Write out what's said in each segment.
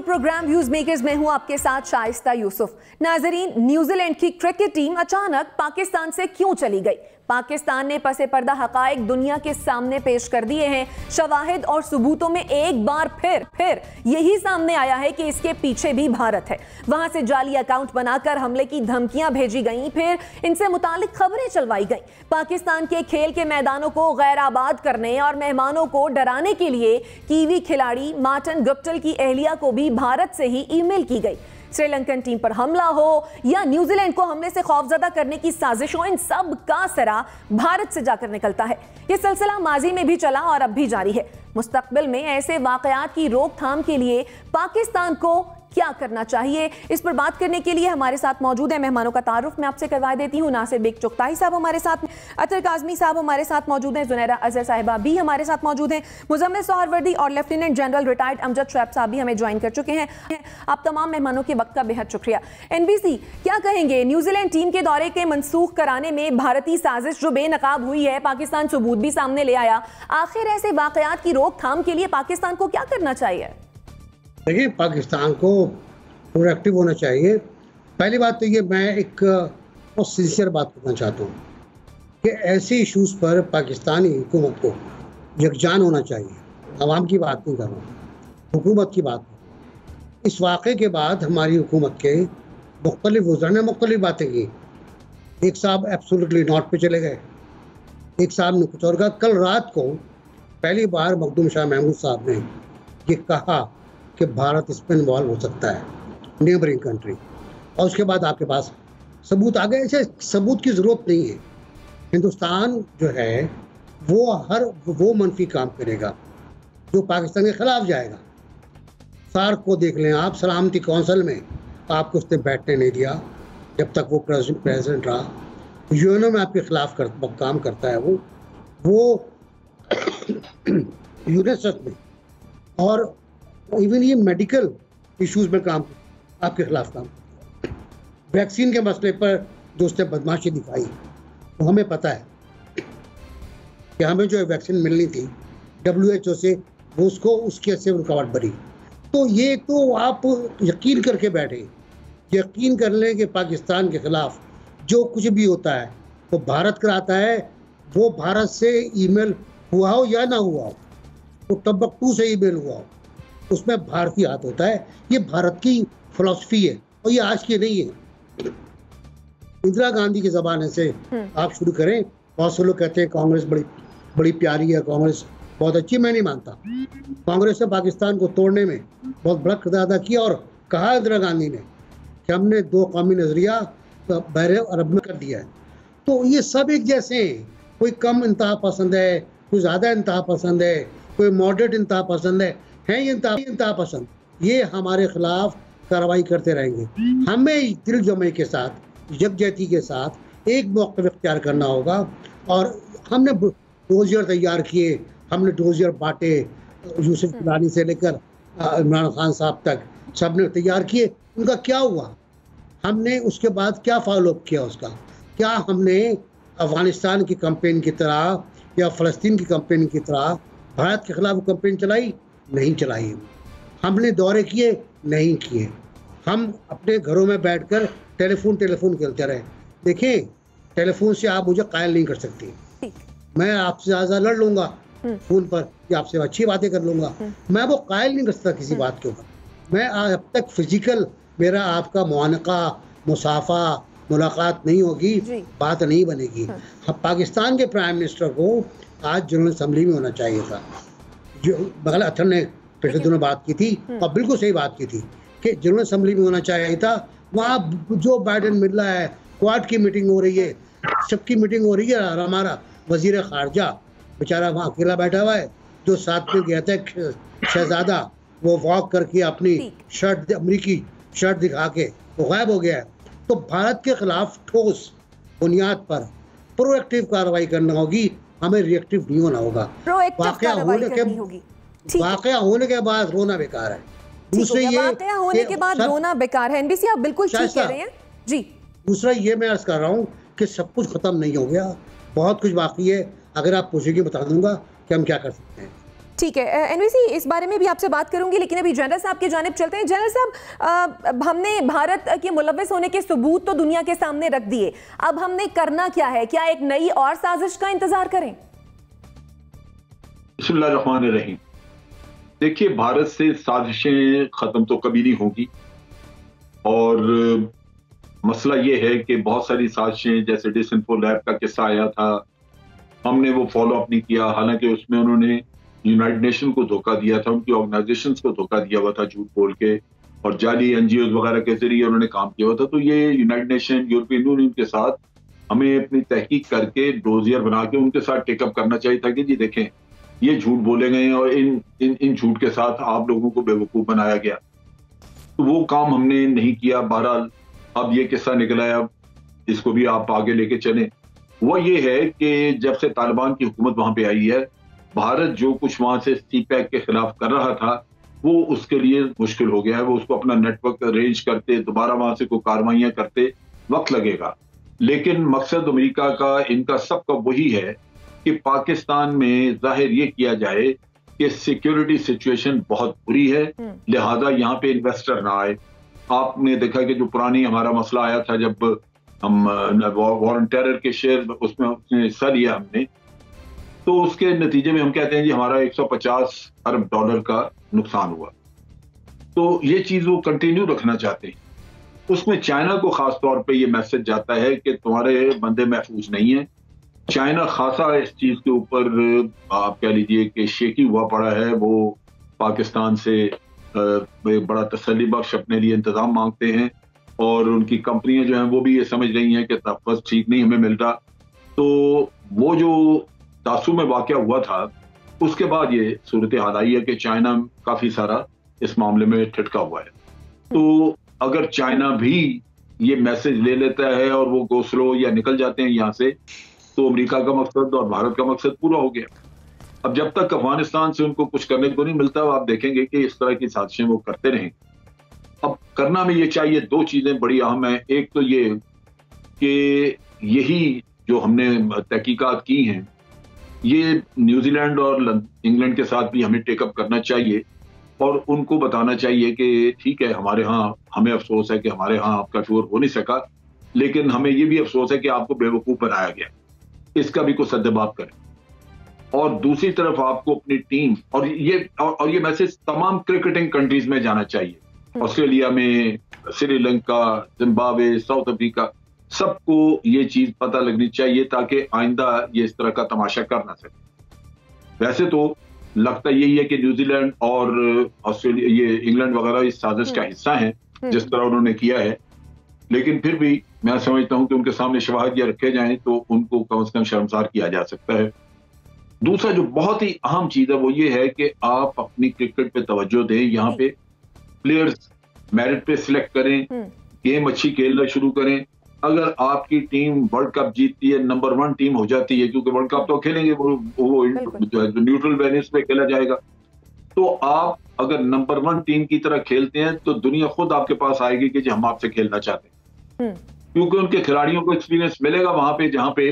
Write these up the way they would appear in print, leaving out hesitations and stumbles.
Programme views makers में हूं आपके साथ शाइस्ता यूसुफ। नाजरीन, न्यूजीलैंड की क्रिकेट टीम अचानक पाकिस्तान से क्यों चली गई? पाकिस्तान ने पसे पर्दा हकायक दुनिया के सामने पेश कर दिए हैं। शवाहिद और सबूतों में एक बार फिर यही सामने आया है कि इसके पीछे भी भारत है। वहां से जाली अकाउंट बनाकर हमले की धमकियां भेजी गईं, फिर इनसे मुतालिक खबरें चलवाई गईं। पाकिस्तान के खेल के मैदानों को गैर आबाद करने और मेहमानों को डराने के लिए कीवी खिलाड़ी मार्टिन गुप्टिल की एहलिया को भी भारत से ही ईमेल की गई। श्रीलंकन टीम पर हमला हो या न्यूजीलैंड को हमले से खौफजदा करने की साजिश हो, इन सब का सरा भारत से जाकर निकलता है। यह सिलसिला माजी में भी चला और अब भी जारी है। मुस्तकबिल में ऐसे वाकयात की रोकथाम के लिए पाकिस्तान को क्या करना चाहिए, इस पर बात करने के लिए हमारे साथ मौजूद है। मेहमानों का तारुफ मैं आपसे करवा देती हूँ। नासिर बेग चुगताई साहब हमारे साथ, अतर काजमी साहब हमारे साथ मौजूद हैं, जुनैरा अजहर साहिबा भी हमारे साथ मौजूद हैं, मुजम्मिल सोहरवर्दी और लेफ्टिनेंट जनरल रिटायर्ड अमजद शैब साहब भी हमें ज्वाइन कर चुके हैं। आप तमाम मेहमानों के वक्त का बेहद शुक्रिया। NBC, क्या कहेंगे, न्यूजीलैंड टीम के दौरे के मनसूख कराने में भारतीय साजिश जो बेनकाब हुई है, पाकिस्तान सबूत भी सामने ले आया, आखिर ऐसे वाकयात की रोकथाम के लिए पाकिस्तान को क्या करना चाहिए? देखिए, पाकिस्तान को प्रोएक्टिव होना चाहिए। पहली बात तो ये, मैं एक बहुत सिंसियर बात करना चाहता हूँ कि ऐसे इश्यूज पर पाकिस्तानी हुकूमत को यकजान होना चाहिए। आवाम की बात नहीं कर रहा हूँ, हुकूमत की बात। इस वाक़े के बाद हमारी हुकूमत के मुख्तलिफ वज़रा ने मुख्तलिफ बातें की। एक साहब एब्सोल्युटली नॉट पे चले गए, एक साहब ने कुछ और कहा। कल रात को पहली बार मखदूम शाह महमूद साहब ने ये कहा कि भारत इसमें इन्वॉल्व हो सकता है, नेबरिंग कंट्री, और उसके बाद आपके पास सबूत आ गए। ऐसे सबूत की ज़रूरत नहीं है। हिंदुस्तान जो है वो मनफी काम करेगा जो पाकिस्तान के ख़िलाफ़ जाएगा। सार्क को देख लें आप, सलामती कौंसिल में आपको उसने बैठने नहीं दिया जब तक वो प्रेसिडेंट रहा। यूएनओ में आपके ख़िलाफ़ काम करता है वो यूनेस्को में, और इवन ये मेडिकल इश्यूज़ में काम आपके खिलाफ काम। वैक्सीन के मसले पर जो उसने बदमाशी दिखाई, वो हमें पता है कि हमें जो वैक्सीन मिलनी थी WHO से, वो उसको उसके से रुकावट बनी। तो ये तो आप यकीन करके बैठे, यकीन कर लें कि पाकिस्तान के ख़िलाफ़ जो कुछ भी होता है वो भारत कराता है। वो भारत से ईमेल हुआ हो या ना हुआ हो, वो टम्बकटू से ईमेल हुआ हो, उसमें भारतीय हाथ होता है। ये भारत की फिलॉसफी है और ये आज की नहीं है। इंदिरा गांधी के ज़माने से आप शुरू करें। बहुत से लोग कहते हैं कांग्रेस बड़ी प्यारी है, कांग्रेस बहुत अच्छी। मैं नहीं मानता। कांग्रेस ने पाकिस्तान को तोड़ने में बहुत बड़ा किरदार अदा किया, और कहा इंदिरा गांधी ने कि हमने दो कौमी नज़रिया बहरे अरब में कर दिया है। तो ये सब एक जैसे हैं। कोई कम इंतहा पसंद है, कोई ज़्यादा इंतहा पसंद है, कोई मॉडरेट इंतहा पसंद है ये इंतहा पसंद। ये हमारे खिलाफ कार्रवाई करते रहेंगे। हमें दिल जमे के साथ, यकजहती के साथ एक मौक़िफ़ इख्तियार करना होगा। और हमने डोजियर तैयार किए, हमने डोजियर बांटे, यूसुफ गिलानी से लेकर इमरान खान साहब तक सब ने तैयार किए। उनका क्या हुआ? हमने उसके बाद क्या फॉलोअप किया उसका? क्या हमने अफ़गानिस्तान की कैंपेन की तरह या फ़लस्तीन की कैंपेन की तरह भारत के ख़िलाफ़ कैंपेन चलाई? नहीं चलाई। हमने दौरे किए? नहीं किए। हम अपने घरों में बैठकर टेलीफोन खेलते रहे। देखिए, टेलीफोन से आप मुझे कायल नहीं कर सकती। मैं आपसे ज़्यादा लड़ लूँगा फ़ोन पर या आपसे अच्छी बातें कर लूँगा, मैं वो कायल नहीं कर सकता किसी बात के ऊपर। मैं अब तक फिजिकल मेरा आपका मुआनका, मुसाफा, मुलाकात नहीं होगी, बात नहीं बनेगी। पाकिस्तान के प्राइम मिनिस्टर को आज जनरल असम्बली में होना चाहिए था। जो बगल अथर ने पिछले दिनों बात की थी, और बिल्कुल सही बात की थी कि जनरल असम्बली में होना चाहिए था। वहाँ जो बाइडेन मिल रहा है, क्वाड की मीटिंग हो रही है, सबकी मीटिंग हो रही है। और हमारा वजीर खारजा बेचारा वहाँ अकेला बैठा हुआ है। जो साथ में गया था शहजादा, वो वॉक करके अपनी शर्ट, अमरीकी शर्ट दिखा के वो गायब हो गया है। तो भारत के खिलाफ ठोस बुनियाद पर प्रोएक्टिव कार्रवाई करना होगी, हमें रिएक्टिव नहीं होना होगा। वाकया होने के बाद रोना बेकार है। दूसरे ये वाकया होने के बाद रोना बेकार है। NBC, आप बिल्कुल ठीक कह रहे हैं जी। दूसरा ये मैं अर्ज कर रहा हूँ कि सब कुछ खत्म नहीं हो गया, बहुत कुछ बाकी है। अगर आप पूछेंगे बता दूंगा कि हम क्या कर सकते हैं। ठीक है एनवीसी, इस बारे में भी आपसे बात करूंगी, लेकिन अभी जनरल साहब की जानिब चलते हैं। जनरल साहब, हमने भारत के मुलव्वस होने के सबूत तो दुनिया के सामने रख दिए, अब हमने करना क्या है? क्या एक नई और साजिश का इंतजार करें? बिस्मिल्लाहिर्रहमानिर्रहीम। देखिए, भारत से साजिशें खत्म तो कभी नहीं होगी, और मसला ये है कि बहुत सारी साजिशें, जैसे डिसइंफो लैब का किस्सा आया था, हमने वो फॉलो अप नहीं किया, हालांकि उसमें उन्होंने यूनाइटेड नेशन को धोखा दिया था, उनकी ऑर्गेनाइजेशंस को धोखा दिया हुआ था झूठ बोल के, और जाली एनजीओ वगैरह के जरिए उन्होंने काम किया हुआ था। तो ये यूनाइटेड नेशन, यूरोपियन यूनियन के साथ हमें अपनी तहकीक करके डोजियर बना के उनके साथ टेकअप करना चाहिए था कि जी देखें, ये झूठ बोले गए और इन झूठ के साथ आप लोगों को बेवकूफ बनाया गया। तो वो काम हमने नहीं किया। बहरहाल अब ये किस्सा निकला है, अब इसको भी आप आगे लेके चलें। वो ये है कि जब से तालिबान की हुकूमत वहां पे आई है, भारत जो कुछ वहां से सीपैक के खिलाफ कर रहा था वो उसके लिए मुश्किल हो गया है। वो उसको अपना नेटवर्क अरेंज करते, दोबारा वहां से कोई कार्रवाइयां करते वक्त लगेगा। लेकिन मकसद अमेरिका का, इनका सबका वही है कि पाकिस्तान में जाहिर ये किया जाए कि सिक्योरिटी सिचुएशन बहुत बुरी है, लिहाजा यहाँ पे इन्वेस्टर ना आए। आपने देखा कि जो पुरानी हमारा मसला आया था, जब हम वॉर ऑन टेरर के शेयर उसमें हिस्सा लिया हमने, तो उसके नतीजे में हम कहते हैं जी हमारा 150 अरब डॉलर का नुकसान हुआ। तो ये चीज वो कंटिन्यू रखना चाहते हैं। उसमें चाइना को खास तौर पे ये मैसेज जाता है कि तुम्हारे बंदे महफूज नहीं है। चाइना खासा इस चीज के ऊपर आप कह लीजिए कि शेकी हुआ पड़ा है। वो पाकिस्तान से बड़ा तसल्ली बख्श अपने लिए इंतजाम मांगते हैं, और उनकी कंपनियां जो हैं वो भी ये समझ रही हैं कि तहफ़्फ़ुज़ ठीक नहीं हमें मिल रहा। तो वो जो तासु में वाक़या हुआ था, उसके बाद ये सूरत हाल आई है कि चाइना काफी सारा इस मामले में ठिठका हुआ है। तो अगर चाइना भी ये मैसेज ले लेता है और वो गो स्लो या निकल जाते हैं यहाँ से, तो अमेरिका का मकसद और भारत का मकसद पूरा हो गया। अब जब तक अफगानिस्तान से उनको कुछ करने को नहीं मिलता, आप देखेंगे कि इस तरह की साजिशें वो करते रहें। अब करना में ये चाहिए, दो चीजें बड़ी अहम है। एक तो ये कि यही जो हमने तहकीकात की हैं, ये न्यूजीलैंड और इंग्लैंड के साथ भी हमें टेकअप करना चाहिए और उनको बताना चाहिए कि ठीक है, हमारे यहाँ हमें अफसोस है कि हमारे यहाँ आपका टूर हो नहीं सका, लेकिन हमें ये भी अफसोस है कि आपको बेवकूफ बनाया गया, इसका भी कुछ सद्देबाब करें। और दूसरी तरफ आपको अपनी टीम और ये मैसेज तमाम क्रिकेटिंग कंट्रीज में जाना चाहिए, ऑस्ट्रेलिया में, श्रीलंका, जिम्बाब्वे, साउथ अफ्रीका, सबको ये चीज पता लगनी चाहिए ताकि आइंदा ये इस तरह का तमाशा कर ना सके। वैसे तो लगता यही है कि न्यूजीलैंड और ऑस्ट्रेलिया, ये इंग्लैंड वगैरह इस साजिश का हिस्सा हैं जिस तरह उन्होंने किया है, लेकिन फिर भी मैं समझता हूं कि उनके सामने शवाहिद या रखे जाएं तो उनको कम से कम शर्मसार किया जा सकता है। दूसरा जो बहुत ही अहम चीज है वो ये है कि आप अपनी क्रिकेट पे तवज्जो दें। यहाँ पे प्लेयर्स मेरिट पे सिलेक्ट करें, गेम अच्छी खेलना शुरू करें। अगर आपकी टीम वर्ल्ड कप जीतती है, नंबर 1 टीम हो जाती है, क्योंकि वर्ल्ड कप तो खेलेंगे वो न्यूट्रल वेन्यूज पे खेला जाएगा, तो आप अगर नंबर 1 टीम की तरह खेलते हैं तो दुनिया खुद आपके पास आएगी कि हम आपसे खेलना चाहते हैं, क्योंकि उनके खिलाड़ियों को एक्सपीरियंस मिलेगा वहां पे जहां पे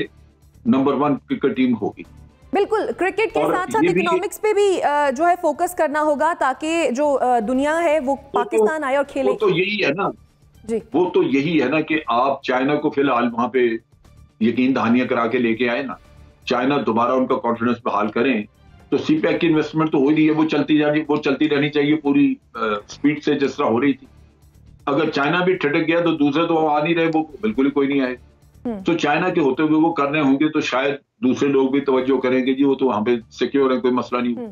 नंबर 1 क्रिकेट टीम होगी। बिल्कुल, क्रिकेट के साथ साथ इकोनॉमिक्स पे भी जो है फोकस करना होगा ताकि जो दुनिया है वो पाकिस्तान आए और खेले। वो तो यही है ना जी, वो तो यही है ना कि आप चाइना को फिलहाल वहां पे यकीन दहानियां करा के लेके आए ना, चाइना दोबारा उनका कॉन्फिडेंस बहाल करें, तो सीपैक की इन्वेस्टमेंट तो हो ही रही है, वो चलती रहनी चाहिए पूरी स्पीड से जिस तरह हो रही थी। अगर चाइना भी ठिठक गया तो दूसरे तो आ नहीं रहे, वो बिल्कुल ही कोई नहीं आए। तो चाइना के होते हुए वो करने होंगे तो शायद दूसरे लोग भी तवज्जो करेंगे, जी वो तो वहां पे सिक्योर है, कोई मसला नहीं।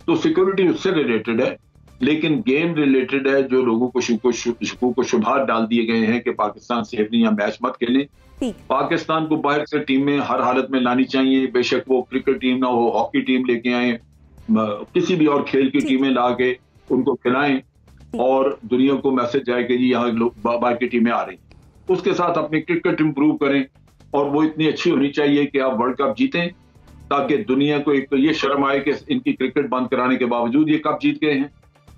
तो सिक्योरिटी उससे रिलेटेड है, लेकिन गेम रिलेटेड है। जो लोगों को शकूक को शुबहात डाल दिए गए हैं कि पाकिस्तान सेफ नहीं, या मैच मत खेलें, पाकिस्तान को बाहर से टीमें हर हालत में लानी चाहिए, बेशक वो क्रिकेट टीम ना हो, हॉकी टीम लेके आए, किसी भी और खेल की टीमें ला के उनको खिलाएं और दुनिया को मैसेज जाए कि जी यहाँ लोग बाहर की टीमें आ रही हैं। उसके साथ अपनी क्रिकेट इंप्रूव करें और वो इतनी अच्छी होनी चाहिए कि आप वर्ल्ड कप जीतें, ताकि दुनिया को एक तो ये शर्म आए कि इनकी क्रिकेट बंद कराने के बावजूद ये कप जीत गए हैं,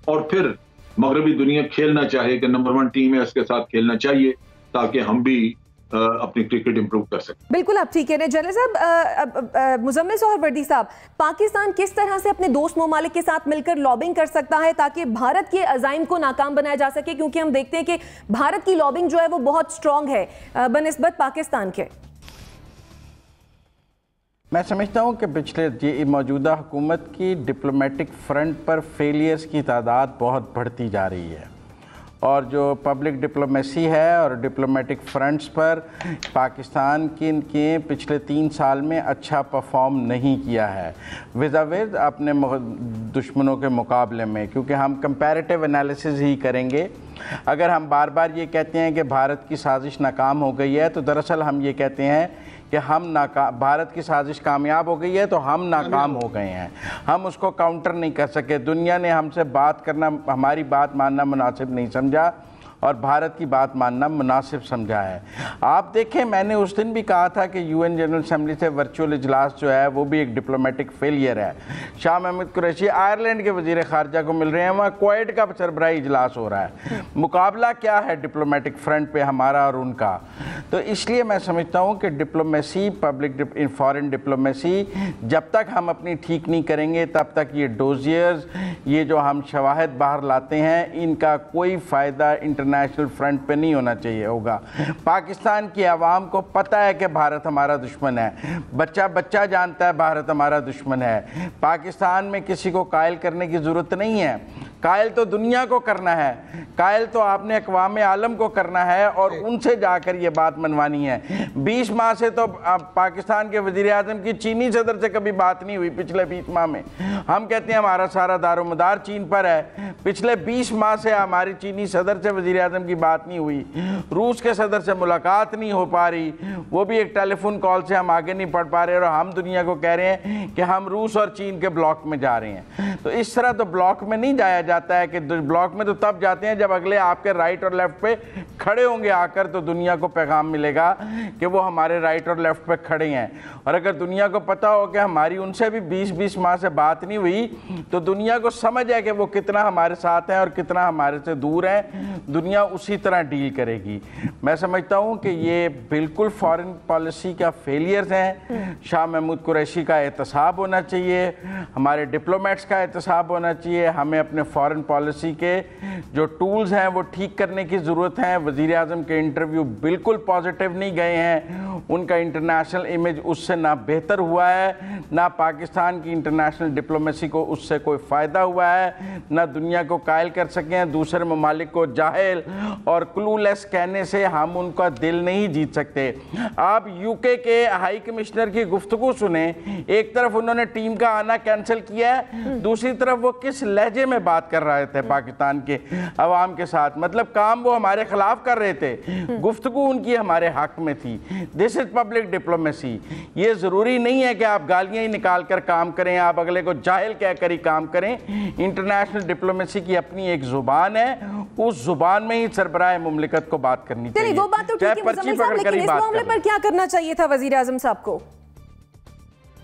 और फिर मगरबी दुनिया खेलना चाहे कि नंबर 1 टीम है उसके साथ खेलना चाहिए, ताकि हम भी अपनी क्रिकेट इंप्रूव कर सकते। बिल्कुल आप ठीक कह रहे हैं जनरल साहब। मुजम्मिल सोहरवर्दी साहब, पाकिस्तान किस तरह से अपने दोस्त ममालिक के साथ मिलकर लॉबिंग कर सकता है ताकि भारत के अज़ाइम को नाकाम बनाया जा सके, क्योंकि हम देखते हैं कि भारत की लॉबिंग जो है वो बहुत स्ट्रांग है बनिस्बत पाकिस्तान के। मैं समझता हूँ कि पिछले मौजूदा हुकूमत की डिप्लोमेटिक फ्रंट पर फेलियर्स की तादाद बहुत बढ़ती जा रही है, और जो पब्लिक डिप्लोमेसी है और डिप्लोमेटिक फ्रंट्स पर पाकिस्तान के पिछले 3 साल में अच्छा परफॉर्म नहीं किया है विज़ अपने दुश्मनों के मुकाबले में, क्योंकि हम कंपैरेटिव एनालिसिस ही करेंगे। अगर हम बार बार ये कहते हैं कि भारत की साजिश नाकाम हो गई है, तो दरअसल हम ये कहते हैं कि भारत की साजिश कामयाब हो गई है तो हम नाकाम हो गए हैं। हम उसको काउंटर नहीं कर सके। दुनिया ने हमसे बात करना, हमारी बात मानना मुनासिब नहीं समझा और भारत की बात मानना मुनासिब समझा है। आप देखें, मैंने उस दिन भी कहा था कि यूएन जनरल असेंबली से वर्चुअल इजलास जो है वो भी एक डिप्लोमेटिक फेलियर है। शाह महमूद कुरैशी आयरलैंड के वज़ीर ख़ारजा को मिल रहे हैं, वहाँ क्वेट का सरबराही इजलास हो रहा है। मुकाबला क्या है डिप्लोमेटिक फ्रंट पे हमारा और उनका? तो इसलिए मैं समझता हूँ कि डिप्लोमेसी, पब्लिक फॉरेन डिप्लोमेसी जब तक हम अपनी ठीक नहीं करेंगे तब तक ये डोजियर्स, ये जो हम शवाहिद बाहर लाते हैं, इनका कोई फ़ायदा इंटरनेशनल फ्रंट पे नहीं होना चाहिए होगा। पाकिस्तान की आवाम को पता है कि भारत हमारा दुश्मन है, बच्चा बच्चा जानता है भारत हमारा दुश्मन है। पाकिस्तान में किसी को कायल करने की ज़रूरत नहीं है, कायल तो दुनिया को करना है, कायल तो आपने अक़वाम आलम को करना है और उनसे जाकर ये बात मनवानी है। 20 माह से तो पाकिस्तान के वज़ीर आज़म की चीनी सदर से कभी बात नहीं हुई। पिछले 20 माह में हम कहते हैं हमारा सारा दारोमदार चीन पर है, पिछले 20 माह से हमारी चीनी सदर से वज़ीर आज़म की बात नहीं हुई, रूस के सदर से मुलाकात नहीं हो पा रही, वो भी एक टेलीफोन कॉल से हम आगे नहीं बढ़ पा रहे, और हम दुनिया को कह रहे हैं कि हम रूस और चीन के ब्लॉक में जा रहे हैं। तो इस तरह तो ब्लॉक में नहीं जाया जाता है, कि ब्लॉक में तो तब जाते हैं जब अगले आपके राइट और लेफ्ट पे खड़े होंगे आकर, तो दुनिया को पैगाम मिलेगा कि वो हमारे राइट और लेफ्ट पे खड़े हैं। और अगर दुनिया को पता हो कि हमारी उनसे भी 20-20 माह से बात नहीं हुई, तो दुनिया को समझ है कि वो कितना हमारे साथ हैं और कितना हमारे से दूर हैं, दुनिया उसी तरह डील करेगी। मैं समझता हूँ कि ये बिल्कुल फॉरेन पॉलिसी का फेलियर्स हैं। शाह महमूद कुरैशी का एहतसाब होना चाहिए, हमारे डिप्लोमेट्स का एहतसाब होना चाहिए। हमें अपने फॉरेन पॉलिसी के जो टूल्स हैं वो ठीक करने की ज़रूरत है। वज़ीर आज़म के इंटरव्यू बिल्कुल पॉजिटिव नहीं गए हैं, उनका इंटरनेशनल इमेज उससे ना बेहतर हुआ है, ना पाकिस्तान की इंटरनेशनल डिप्लोमेसी को उससे कोई फ़ायदा हुआ है, ना दुनिया को कायल कर सके हैं। दूसरे ममालिक को जाहिल और क्लूलेस कहने से हम उनका दिल नहीं जीत सकते। आप यूके के हाई कमिश्नर की गुफ्तगू सुने, एक तरफ उन्होंने टीम का आना कैंसिल किया है, दूसरी तरफ वो किस लहजे में बात कर रहे थे पाकिस्तान के अवाम के साथ, मतलब काम वो हमारे खिलाफ कर रहे थे, गुफ्तगू उनकी हमारे हक में थी। This is public diplomacy. ये ज़रूरी नहीं है कि आप गालियाँ ही निकाल कर काम करें, आप अगले को जाहिल कह कर ही काम करें। इंटरनेशनल डिप्लोमेसी की अपनी एक ज़ुबान है, उस ज़ुबान में ही सरबराह मुमलिकत को बात करनी चाहिए। वो बात तो ठीक है मुज़म्मिल साहब, लेकिन इस मामले पर क्या करना चाहिए था वज़ीर आज़म साहब को?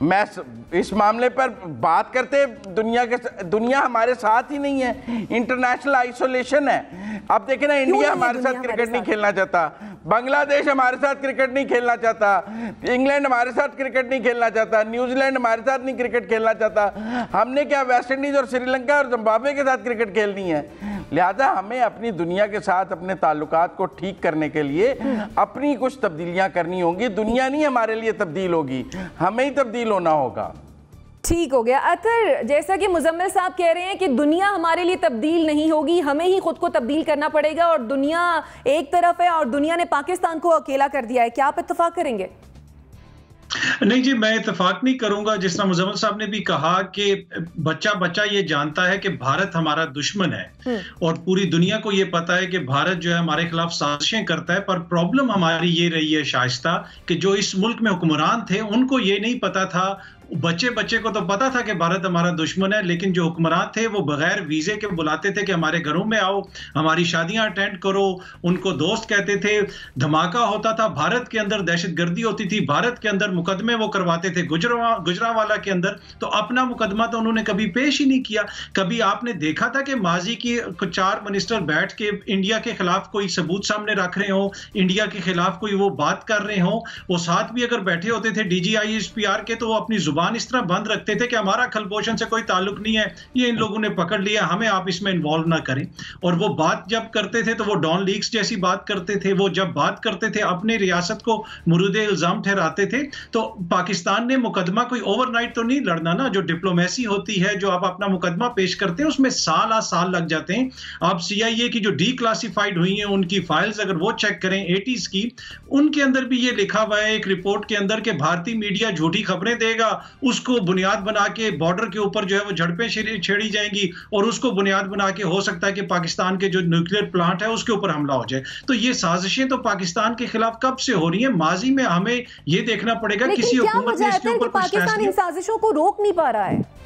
मैं इस मामले पर बात करते, दुनिया हमारे साथ ही नहीं है, इंटरनेशनल आइसोलेशन है। अब देखें ना, इंडिया हमारे साथ क्रिकेट नहीं खेलना चाहता, बांग्लादेश हमारे साथ क्रिकेट नहीं खेलना चाहता, इंग्लैंड हमारे साथ क्रिकेट नहीं खेलना चाहता, न्यूजीलैंड हमारे साथ नहीं क्रिकेट खेलना चाहता। हमने क्या वेस्ट इंडीज और श्रीलंका और जिम्बाब्वे के साथ क्रिकेट खेलनी है? लिहाजा हमें अपनी दुनिया के साथ अपने ताल्लुकात को ठीक करने के लिए अपनी कुछ तब्दीलियां करनी होंगी। दुनिया नहीं हमारे लिए तब्दील होगी, हमें ही तब्दील होना होगा। ठीक हो गया। अतर, जैसा कि मुज़म्मिल साहब कह रहे हैं कि दुनिया हमारे लिए तब्दील नहीं होगी, हमें ही खुद को तब्दील करना पड़ेगा, और दुनिया एक तरफ है और दुनिया ने पाकिस्तान को अकेला कर दिया है, क्या आप इत्तेफाक करेंगे? नहीं जी, मैं इत्तेफाक नहीं करूंगा। जिस तरह मुज़म्मिल साहब ने भी कहा कि बच्चा बच्चा ये जानता है कि भारत हमारा दुश्मन है और पूरी दुनिया को ये पता है कि भारत जो है हमारे खिलाफ साजिशें करता है। पर प्रॉब्लम हमारी ये रही है शाइस्ता, कि जो इस मुल्क में हुक्मरान थे उनको ये नहीं पता था, बच्चे बच्चे को तो पता था कि भारत हमारा दुश्मन है, लेकिन जो हुक्मरान थे वो बगैर वीजे के बुलाते थे कि हमारे घरों में आओ, हमारी शादियां अटेंड करो, उनको दोस्त कहते थे। धमाका होता था, भारत के अंदर दहशतगर्दी होती थी, भारत के अंदर मुकदमे वो करवाते थे गुजरांवाला के अंदर, तो अपना मुकदमा तो उन्होंने कभी पेश ही नहीं किया। कभी आपने देखा था कि माजी की 4 मिनिस्टर बैठ के इंडिया के खिलाफ कोई सबूत सामने रख रहे हो, इंडिया के खिलाफ कोई वो बात कर रहे हो? वो साथ भी अगर बैठे होते थे DGISPR के, तो वो अपनी जुबान इस तरह बंद रखते थे कि हमारा खलपोषण से कोई ताल्लुक नहीं है, ये इन लोगों ने पकड़ लिया, हमें आप इसमें इन्वॉल्व ना करें। और वो बात जब करते थे तो वो डॉन लीक्स जैसी बात करते थे। वो जब बात करते थे अपनी रियासत को मुरुदे इल्जाम ठहराते थे। तो पाकिस्तान ने मुकदमा कोई ओवरनाइट तो नहीं लड़ना ना, जो डिप्लोमेसी होती है, जो आप अपना मुकदमा पेश करते हैं उसमें साल लग जाते हैं। आप CIA की जो डीक्लासिफाइड हुई हैं उनकी फाइल्स अगर वो चेक करें 80s की, उनके अंदर भी ये लिखा हुआ है एक रिपोर्ट के अंदर कि भारतीय मीडिया झूठी खबरें देगा, उसको बुनियाद बना के बॉर्डर के ऊपर जो है वो झड़पें छेड़ी जाएंगी, और उसको बुनियाद बना के हो सकता है कि पाकिस्तान के जो न्यूक्लियर प्लांट है उसके ऊपर हमला हो जाए। तो ये साजिशें तो पाकिस्तान के खिलाफ कब से हो रही हैं? माजी में हमें ये देखना पड़ेगा किसी हुकूमत ने इसके ऊपर पाकिस्तान इन साजिशों को रोक नहीं पा रहा है।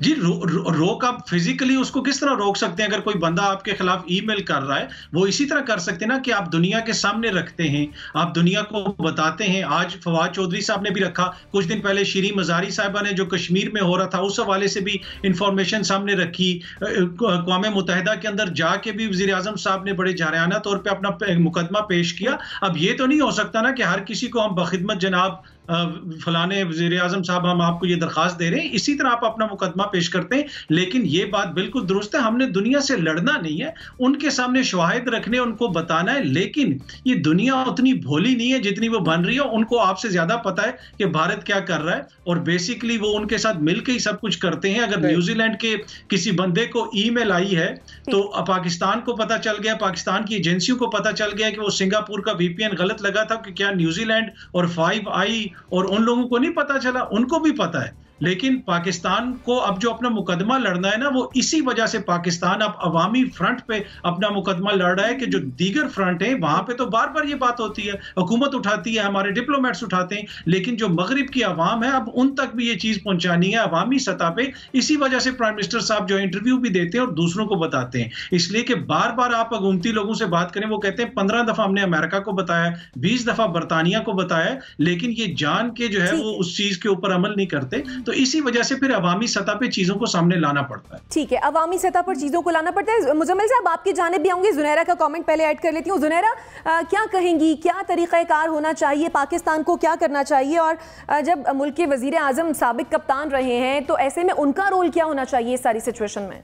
जी रोक आप फिजिकली उसको किस तरह रोक सकते हैं? अगर कोई बंदा आपके खिलाफ ईमेल कर रहा है, वो इसी तरह कर सकते हैं ना कि आप दुनिया के सामने रखते हैं, आप दुनिया को बताते हैं। आज फवाद चौधरी साहब ने भी रखा, कुछ दिन पहले शीरी मजारी साहिबा ने जो कश्मीर में हो रहा था उस हवाले से भी इंफॉर्मेशन सामने रखी। अक़वाम मुत्तहिदा के अंदर जाके भी वज़ीर आज़म साहब ने बड़े जारयाना तौर पर अपना मुकदमा पेश किया। अब ये तो नहीं हो सकता ना कि हर किसी को हम बखिदमत जनाब फलाने वज़ीर आज़म साहब हम आपको ये दरखास्त दे रहे हैं, इसी तरह आप अपना मुकदमा पेश करते हैं। लेकिन ये बात बिल्कुल दुरुस्त है, हमने दुनिया से लड़ना नहीं है, उनके सामने शवाहिद रखने, उनको बताना है। लेकिन ये दुनिया उतनी भोली नहीं है जितनी वो बन रही है। उनको आपसे ज्यादा पता है कि भारत क्या कर रहा है, और बेसिकली वो उनके साथ मिलकर ही सब कुछ करते हैं। अगर न्यूजीलैंड के किसी बंदे को ईमेल आई है तो पाकिस्तान को पता चल गया, पाकिस्तान की एजेंसियों को पता चल गया कि वो सिंगापुर का VPN गलत लगा था, कि क्या न्यूजीलैंड और 5i और उन लोगों को नहीं पता चला? उनको भी पता है। लेकिन पाकिस्तान को अब जो अपना मुकदमा लड़ना है ना, वो इसी वजह से पाकिस्तान अब अवामी फ्रंट पे अपना मुकदमा लड़ रहा है कि जो दीगर फ्रंट है वहां पे तो बार बार ये बात होती है, हुकूमत उठाती है, हमारे डिप्लोमेट्स उठाते हैं, लेकिन जो मगरिब की अवाम है अब उन तक भी ये चीज पहुंचानी है अवामी सतह पे। इसी वजह से प्राइम मिनिस्टर साहब जो इंटरव्यू भी देते हैं और दूसरों को बताते हैं, इसलिए कि बार बार आप हुकूमती लोगों से बात करें, वो कहते हैं 15 दफा हमने अमेरिका को बताया, 20 दफा बरतानिया को बताया, लेकिन ये जान के जो है वो उस चीज के ऊपर अमल नहीं करते। तो इसी वजह से फिर अवामी सतह पे चीजों को सामने लाना पड़ता है। ठीक है, अवामी सतह पर चीजों को लाना पड़ता है। मुजम्मिल साहब आपकी जानिब भी आऊंगी, जुनैरा का कमेंट पहले ऐड कर लेती हूँ। जुनैरा, क्या कहेंगी, क्या तरीक़ाकार होना चाहिए, पाकिस्तान को क्या करना चाहिए? और जब मुल्क के वजीर आजम साबिक कप्तान रहे हैं तो ऐसे में उनका रोल क्या होना चाहिए इस सारी सिचुएशन में?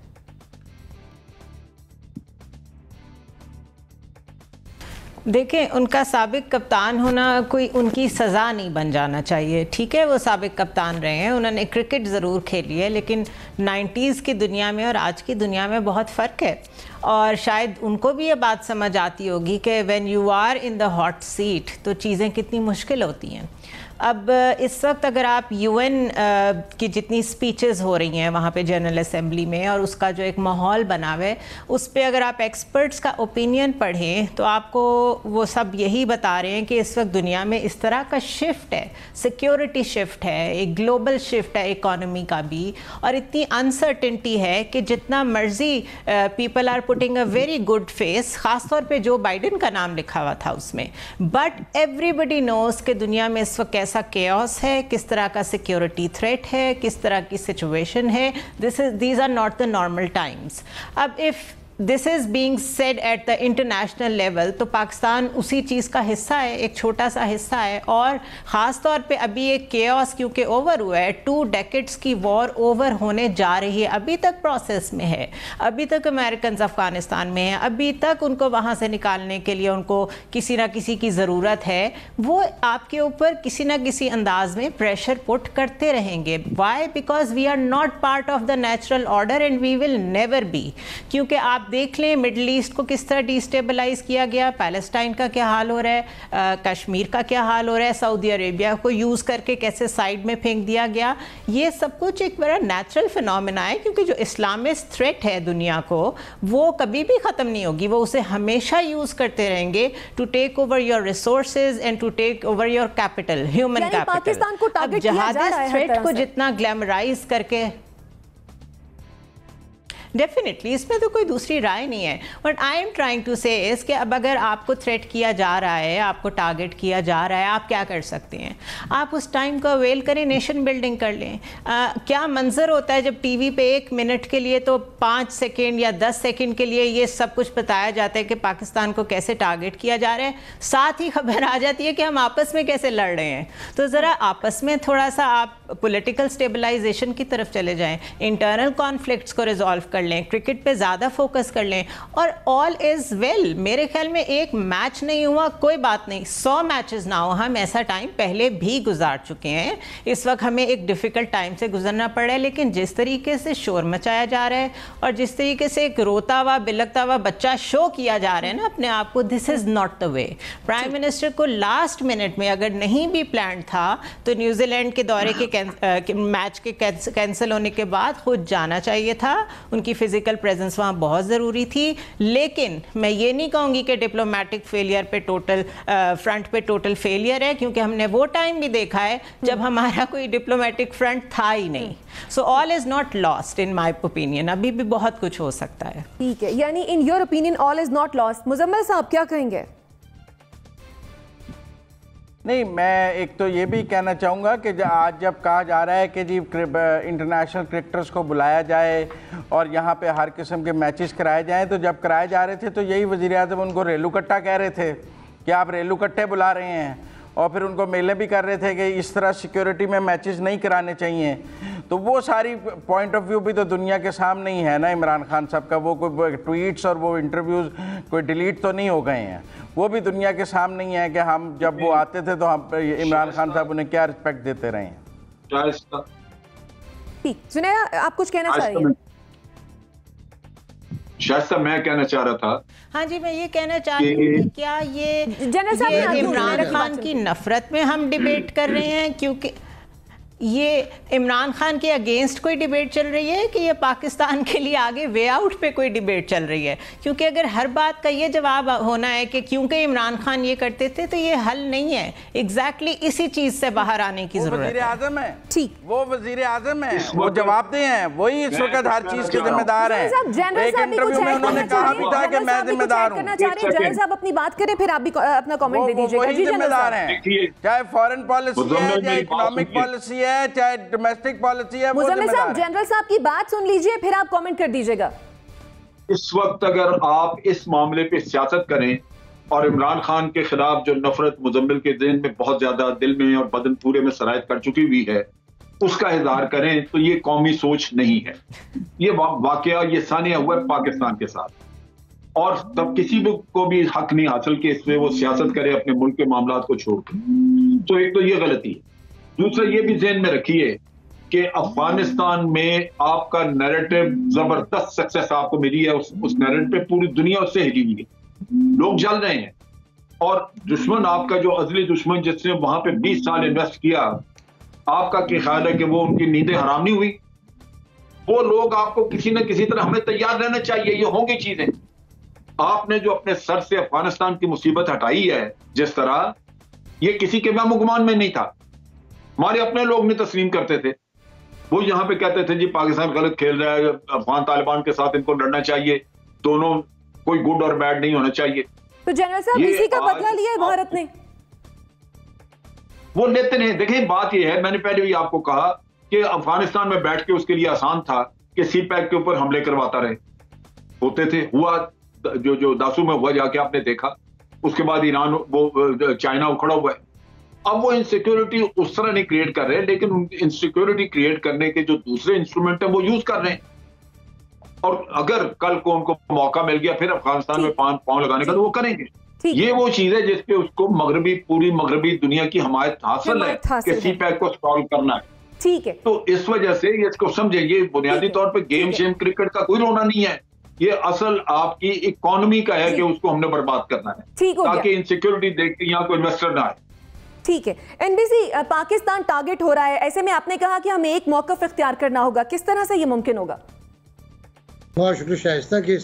देखें, उनका साबिक कप्तान होना कोई उनकी सज़ा नहीं बन जाना चाहिए। ठीक है, वो साबिक कप्तान रहे हैं, उन्होंने क्रिकेट ज़रूर खेली है, लेकिन 90s की दुनिया में और आज की दुनिया में बहुत फ़र्क है। और शायद उनको भी ये बात समझ आती होगी कि when you are in the hot seat तो चीज़ें कितनी मुश्किल होती हैं। अब इस वक्त अगर आप UN की जितनी स्पीचेस हो रही हैं वहाँ पे जनरल असेंबली में, और उसका जो एक माहौल बना हुआ है, उस पर अगर आप एक्सपर्ट्स का ओपिनियन पढ़ें तो आपको वो सब यही बता रहे हैं कि इस वक्त दुनिया में इस तरह का शिफ्ट है, सिक्योरिटी शिफ्ट है, एक ग्लोबल शिफ्ट है इकॉनमी का भी, और इतनी अनसर्टेनिटी है कि जितना मर्जी people are putting a very good face, ख़ासतौर पे जो बाइडेन का नाम लिखा हुआ था उसमें, बट एवरीबडी नोज कि दुनिया में इस वक्त कैसा केओस है, किस तरह का सिक्योरिटी थ्रेट है, किस तरह की सिचुएशन है। These are not the normal times. अब if this is being said at the international level तो पाकिस्तान उसी चीज़ का हिस्सा है, एक छोटा सा हिस्सा है। और ख़ास तौर पे अभी एक केओस क्योंकि ओवर हुआ है, 2 डेकेड्स की वॉर ओवर होने जा रही है, अभी तक प्रोसेस में है, अभी तक अमेरिकन अफ़गानिस्तान में है, अभी तक उनको वहाँ से निकालने के लिए उनको किसी ना किसी की ज़रूरत है। वो आपके ऊपर किसी ना किसी अंदाज में प्रेशर पुट करते रहेंगे। Why? Because we are not part of the natural order and we will never be. क्योंकि आप आप देख लें मिडिल ईस्ट को किस तरह डिस्टेबलाइज किया गया, पैलेस्टाइन का क्या हाल हो रहा है, कश्मीर का क्या हाल हो रहा है, सऊदी अरेबिया को यूज़ करके कैसे साइड में फेंक दिया गया। ये सब कुछ एक बड़ा नेचुरल फिनोमेना है, क्योंकि जो इस्लामिस्ट थ्रेट है दुनिया को वो कभी भी ख़त्म नहीं होगी, वो उसे हमेशा यूज़ करते रहेंगे to take over your resources and to take over your capital, human capital. Pakistan को टारगेट किया जा रहा है थ्रेट को जितना ग्लैमराइज करके, डेफिनेटली इसमें तो कोई दूसरी राय नहीं है, but I am trying to say इस कि अब अगर आपको थ्रेट किया जा रहा है, आपको टारगेट किया जा रहा है, आप क्या कर सकते हैं? आप उस टाइम को अवेल करें, नेशन बिल्डिंग कर लें। क्या मंजर होता है जब टीवी पे 1 मिनट के लिए तो 5 सेकेंड या 10 सेकेंड के लिए ये सब कुछ बताया जाता है कि पाकिस्तान को कैसे टारगेट किया जा रहा है, साथ ही खबर आ जाती है कि हम आपस में कैसे लड़ रहे हैं। तो ज़रा आपस में थोड़ा सा आप पॉलिटिकल स्टेबलाइजेशन की तरफ चले जाएं, इंटरनल कॉन्फ्लिक्ट्स को रिजॉल्व कर लें, क्रिकेट पे ज़्यादा फोकस कर लें और ऑल इज़ वेल। मेरे ख्याल में एक मैच नहीं हुआ, कोई बात नहीं, 100 मैचेस ना हो, हम ऐसा टाइम पहले भी गुजार चुके हैं। इस वक्त हमें एक डिफ़िकल्ट टाइम से गुजरना पड़ रहा है, लेकिन जिस तरीके से शोर मचाया जा रहा है और जिस तरीके से एक रोता हुआ बिलकता हुआ बच्चा शो किया जा रहा है ना अपने आप को, this is not the way. Prime minister को लास्ट मिनट में अगर नहीं भी प्लान था तो न्यूजीलैंड के दौरे के मैच के कैंसिल होने के बाद खुद जाना चाहिए था। उनकी फिजिकल प्रेजेंस वहाँ बहुत ज़रूरी थी, लेकिन मैं ये नहीं कहूँगी कि डिप्लोमेटिक फेलियर पे टोटल फ्रंट पे टोटल फेलियर है, क्योंकि हमने वो टाइम भी देखा है जब हमारा कोई डिप्लोमेटिक फ्रंट था ही नहीं। So all is not lost in my opinion, अभी भी बहुत कुछ हो सकता है। ठीक है, यानी in your opinion all is not lost. Muzammil साहब क्या कहेंगे? नहीं, मैं एक तो ये भी कहना चाहूँगा कि आज जब कहा जा रहा है कि जी इंटरनेशनल क्रिकेटर्स को बुलाया जाए और यहाँ पे हर किस्म के मैचेस कराए जाएं, तो जब कराए जा रहे थे तो यही वज़ीर-ए-आज़म उनको रेलू कट्टा कह रहे थे कि आप रेलू कट्टे बुला रहे हैं, और फिर उनको मेले भी कर रहे थे कि इस तरह सिक्योरिटी में मैचेस नहीं कराने चाहिए। तो वो सारी पॉइंट ऑफ व्यू भी तो दुनिया के सामने ही है ना इमरान खान साहब का। वो कोई ट्वीट्स और वो इंटरव्यूज़ कोई डिलीट तो नहीं हो गए हैं, वो भी दुनिया के सामने ही है कि हम जब वो आते थे तो हम इमरान खान साहब उन्हें क्या रिस्पेक्ट देते रहे हैं। ठीक, सुनैया आप कुछ कहना चाह रही हैं? शायद मैं कहना चाह रहा था। हाँ जी, मैं ये कहना चाह रही हूँ कि क्या ये इमरान खान की नफरत में हम डिबेट कर रहे हैं, क्योंकि ये इमरान खान के अगेंस्ट कोई डिबेट चल रही है कि ये पाकिस्तान के लिए आगे वे आउट पे कोई डिबेट चल रही है? क्योंकि अगर हर बात का ये जवाब होना है कि क्योंकि इमरान खान ये करते थे, तो ये हल नहीं है। एग्जैक्टली इसी चीज से बाहर आने की जरूरत है। वज़ीर-ए-आज़म है, ठीक, वो वज़ीर-ए-आज़म है, वो जवाबदेह हैं, वही इस वक्त हर चीज के जिम्मेदार हैं। एक इंटरव्यू में उन्होंने कहा भी था कि मैं जिम्मेदार हूँ। जनरल साहब अपनी बात करें, फिर आप भी अपना कमेंट दे दीजिएगा। वही जिम्मेदार हैं, चाहे फॉरेन पॉलिसी है, चाहे इकोनॉमिक पॉलिसी है, चाहे डोमेस्टिक पॉलिसी है। मुजम्मिल साहब, जनरल साहब की बात सुन लीजिए, फिर आप कमेंट कर दीजिएगा। इस वक्त अगर आप इस मामले पे सियासत करें और इमरान खान के खिलाफ जो नफरत मुजम्मिल के दिल में बहुत ज्यादा, दिल में और बदन पूरे में सरायत कर चुकी हुई है, उसका इजहार करें, तो ये कौमी सोच नहीं है। ये वाकया, ये सानिया हुआ है पाकिस्तान के साथ, और तब किसी को भी हक नहीं हासिल कि इसमें वो सियासत करे अपने मुल्क के मामला को छोड़कर। तो एक तो ये गलती है। दूसरा ये भी ज़हन में रखिए कि अफगानिस्तान में आपका नैरेटिव जबरदस्त सक्सेस आपको मिली है, उस नैरेटिव पे पूरी दुनिया उससे हिली हुई है, लोग जल रहे हैं, और दुश्मन आपका जो अजली दुश्मन जिसने वहां पे 20 साल इन्वेस्ट किया, आपका क्या ख्याल है कि वो उनकी नींदें हराम नहीं हुई? वो लोग आपको किसी न किसी तरह, हमें तैयार रहना चाहिए, ये होंगी चीजें। आपने जो अपने सर से अफगानिस्तान की मुसीबत हटाई है जिस तरह, ये किसी के वहम गुमान में नहीं था। हमारे अपने लोग नहीं तस्लीम करते थे। वो यहाँ पे कहते थे जी पाकिस्तान गलत खेल रहा है, अफगान तालिबान के साथ इनको लड़ना चाहिए, दोनों कोई गुड और बैड नहीं होना चाहिए। तो जनरल साहब, इसी का बदला लिया है भारत ने? वो लेते नहीं। देखिए, बात ये है, मैंने पहले भी आपको कहा कि अफगानिस्तान में बैठ के उसके लिए आसान था कि सी पैक के ऊपर हमले करवाता रहे, होते थे। हुआ जो दासू में हुआ, जाके आपने देखा, उसके बाद ईरान, वो चाइना उखड़ा हुआ है। अब वो इनसिक्योरिटी उस तरह नहीं क्रिएट कर रहे, लेकिन इनसिक्योरिटी क्रिएट करने के जो दूसरे इंस्ट्रूमेंट है वो यूज कर रहे हैं। और अगर कल को उनको मौका मिल गया फिर अफगानिस्तान में पांव लगाने का, तो वो करेंगे। ये वो चीज है जिसपे उसको पूरी मगरबी दुनिया की हमायत हासिल है कि सी पैक को सॉल्व करना है। ठीक है, तो इस वजह से इसको समझे, ये बुनियादी तौर पे गेम शेम क्रिकेट का कोई रोना नहीं है। ये असल आपकी इकोनॉमी का है कि उसको हमने बर्बाद करना है, ठीक हो ताकि इनसिक्योरिटी देख के यहाँ कोई इन्वेस्टर ना आए। ठीक है। एनबीसी, पाकिस्तान टारगेट हो रहा है, ऐसे में आपने कहा कि हमें एक मौकफ इख्तियार करना होगा, किस तरह से ये मुमकिन होगा? बहुत शुक्रिया शाइस्ता कि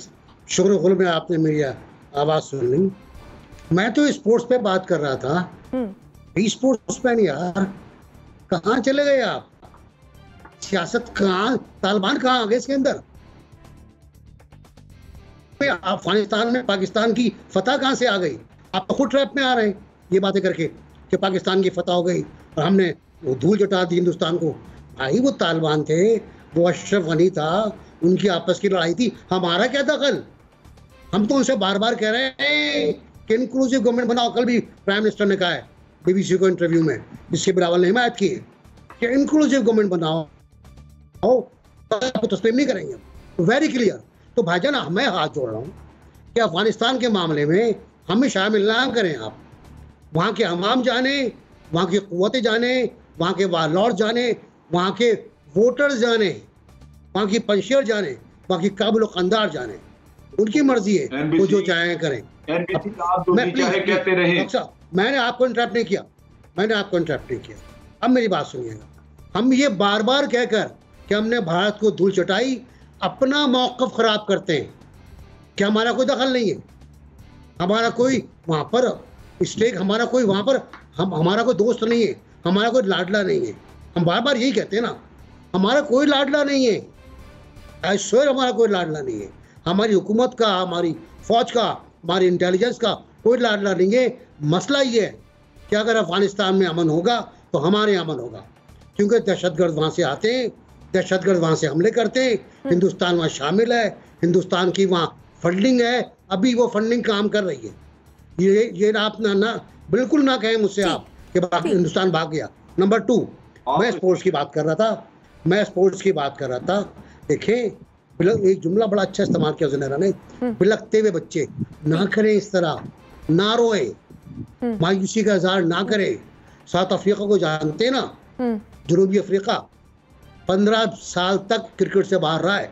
शुक्र में आपने मेरी आवाज सुन ली। मैं तो स्पोर्ट्स पे बात कर रहा था, स्पोर्ट्स पे नहीं यार। कहाँ चले गए आप? सियासत कहाँ, तालिबान कहाँ आ गए इसके अंदर? अफगानिस्तान में पाकिस्तान की फतह कहाँ से आ गई? आप तो खुद ट्रैप में आ रहे हैं ये बातें करके कि पाकिस्तान की फतह हो गई और हमने वो धूल चटा दी हिंदुस्तान को। भाई वो तालिबान थे, वो अशरफ गनी था, उनकी आपस की लड़ाई थी, हमारा क्या दखल? हम तो उनसे बार बार कह रहे हैं कि इंक्लूसिव गवर्नमेंट बनाओ। कल भी प्राइम मिनिस्टर ने कहा है BBC को इंटरव्यू में, जिसके बिलावल ने हिमायत की है कि इंक्लूसिव गवर्नमेंट बनाओ, आपको तस्लीम नहीं करेंगे, वेरी क्लियर। तो भाईजान मैं हाथ जोड़ रहा हूँ कि अफगानिस्तान के मामले में हमें शामिल ना करें आप। वहाँ के हमाम जाने, वहाँ की क़ुव्वतें जाने, वहाँ के वारलॉर्ड जाने, वहाँ के वोटर्स जाने, वहाँ की पंशेर जाने, वहाँ की काबिल क़ंदार जाने, उनकी मर्जी है, वो जो चाहे करें। कहते रहे। मैंने आपको इंटरप्ट नहीं किया, मैंने आपको इंटरप्ट नहीं किया। अब मेरी बात सुनिएगा, हम ये बार बार कहकर कि हमने भारत को धूल चटाई, अपना मौक़िफ़ ख़राब करते हैं कि हमारा कोई दखल नहीं है, हमारा कोई वहाँ पर स्टेक, हमारा कोई वहाँ पर हमारा कोई दोस्त नहीं है, हमारा कोई लाडला नहीं है। हम बार बार यही कहते हैं ना, हमारा कोई लाडला नहीं है, आई स्वेयर हमारा कोई लाडला नहीं है। हमारी हुकूमत का, हमारी फ़ौज का, हमारी इंटेलिजेंस का कोई लाडला नहीं है। मसला ये है कि अगर अफगानिस्तान में अमन होगा तो हमारे अमन होगा, क्योंकि दहशतगर्द वहाँ से आते हैं, दहशतगर्द वहाँ से हमले करते हैं, हिंदुस्तान वहाँ शामिल है, हिंदुस्तान की वहाँ फंडिंग है, अभी वो फंडिंग काम कर रही है। ये आप ना बिल्कुल ना कहें मुझसे आप कि हिंदुस्तान भाग गया। नंबर 2, मैं स्पोर्ट्स की बात कर रहा था, देखें एक जुमला बड़ा अच्छा इस्तेमाल किया ज़ुनैरा ने, बिलखते हुए बच्चे ना करें इस तरह, ना रोए, मायूसी का इज़हार ना करें। साउथ अफ्रीका को जानते हैं ना, जनूबी अफ्रीका 15 साल तक क्रिकेट से बाहर रहा है,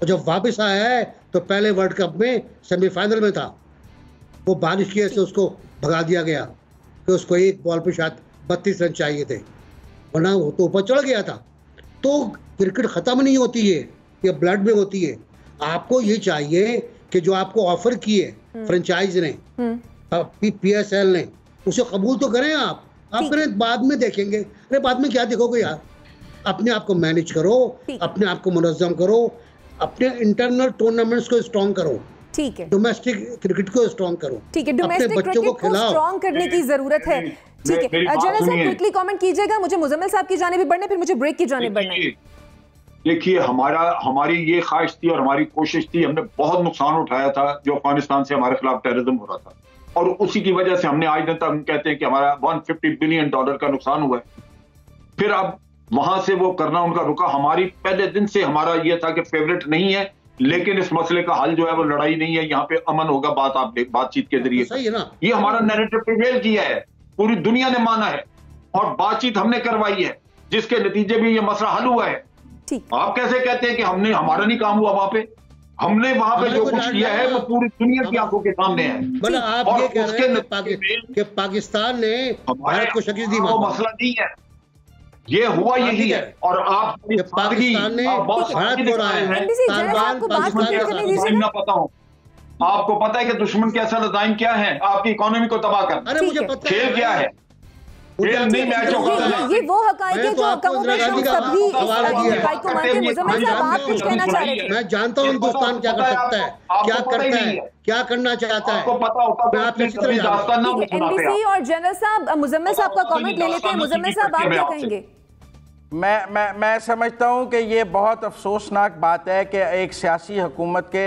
और जब वापस आया है तो पहले वर्ल्ड कप में सेमीफाइनल में था। वो बारिश की वजह से उसको भगा दिया गया कि उसको एक बॉल पे शायद 32 रन चाहिए थे, वरना वो तो ऊपर चढ़ गया था। तो क्रिकेट ख़त्म नहीं होती है, ये ब्लड में होती है। आपको ये चाहिए कि जो आपको ऑफर किए फ्रेंचाइज ने, PSL ने, उसे कबूल तो करें आप करें, बाद में देखेंगे। अरे बाद में क्या देखोगे यार, अपने आप को मैनेज करो, अपने आप को मुनज़्ज़म करो, अपने इंटरनल टूर्नामेंट्स को स्ट्रॉन्ग करो, ठीक है, डोमेस्टिक क्रिकेट को स्ट्रॉन्ग करो, ठीक है, डोमेस्टिक क्रिकेट को स्ट्रॉन्ग करने की जरूरत है। ठीक है, जनरल साहब क्विकली कमेंट कीजिएगा, मुझे मुजम्मिल साहब की जानिब बढ़ना, फिर मुझे ब्रेक की जानिब बढ़ना है। देखिए, हमारी ये ख्वाहिश थी और हमारी कोशिश थी, हमने बहुत नुकसान उठाया था जो अफगानिस्तान से हमारे खिलाफ टेररिज्म हो रहा था, और उसी की वजह से हमने आज दिन तक हम कहते हैं कि हमारा $150 बिलियन का नुकसान हुआ है। फिर अब वहां से वो करना उनका रुका। हमारी पहले दिन से हमारा ये था कि फेवरेट नहीं है, लेकिन इस मसले का हल जो है वो लड़ाई नहीं है, यहाँ पे अमन होगा, बातचीत के जरिए। सही है ना, ये हमारा नैरेटिव प्रिवेल किया है, पूरी दुनिया ने माना है, और बातचीत हमने करवाई है, जिसके नतीजे में ये मसला हल हुआ है। आप कैसे कहते हैं कि हमारा नहीं काम हुआ? वहां पे हमने वहां पे जो कुछ किया है वो पूरी दुनिया की आंखों के सामने है। मतलब आप ये कह रहे हैं कि पाकिस्तान ने भारत को शिकस्त दी, वो मसला नहीं है, ये हुआ यही है। और आप पाकिस्तान ने भारत को रहा है, पता हो, आपको पता है कि दुश्मन के असल डिजाइन क्या है? आपकी इकोनॉमी को तबाह करना। अरे मुझे पता है खेल क्या है। ये वो हकायक है जो सभी हकायक को मानते हैं। मुजम्मिल साहब, आप कुछ कहना चाह रहे थे? मैं जानता हूँ हिंदुस्तान क्या कर सकता है, क्या करता है, क्या करना चाहता है, मैं आपसे इसी तरह जानता हूं। एनबीसी और जनरल साहब, मुजम्मिल साहब का कमेंट ले लेते हैं। मुजम्मिल साहब, आप क्या कहेंगे? मैं समझता हूँ कि ये बहुत अफसोसनाक बात है कि एक सियासी हुकूमत के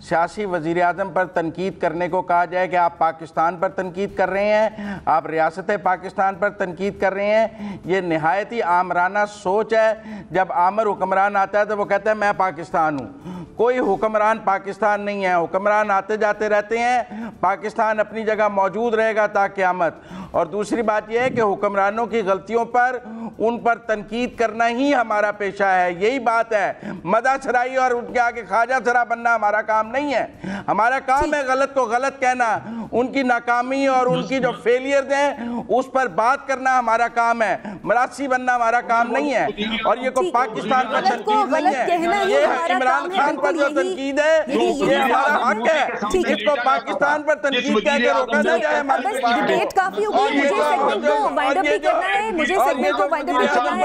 सियासी वज़ीर आज़म पर तनकीद करने को कहा जाए कि आप पाकिस्तान पर तनकीद कर रहे हैं, आप रियासत पाकिस्तान पर तनकीद कर रहे हैं। ये नहायत ही आमराना सोच है। जब आमर हुक्मरान आता है तो वो कहता है मैं पाकिस्तान हूँ। कोई हुक्मरान पाकिस्तान नहीं है, हुक्मरान आते जाते रहते हैं, पाकिस्तान अपनी जगह मौजूद रहेगा ता क़यामत। और दूसरी बात यह है कि हुक्मरानों की गलतियों पर उन पर तनकीद करना ही हमारा पेशा है। यही बात है, मदा छराई और उनके आगे ख्वाजा छरा बनना हमारा काम नहीं है। हमारा काम है गलत को गलत कहना, उनकी नाकामी और उनकी जो फेलियर्स हैं उस पर बात करना हमारा काम है। मरासी बनना हमारा काम नहीं है। और ये को पाकिस्तान पर तनकीद नहीं है, ये इमरान खान पर जो तनकीद है ये हमारा हक है। इसको पाकिस्तान पर तनकीद कह के रोका ना जाए। डिबेट काफी हो गई, मुझे सेगमेंट को वाइंड अप भी करना है, मुझे सेगमेंट को वाइंड अप भी करना है।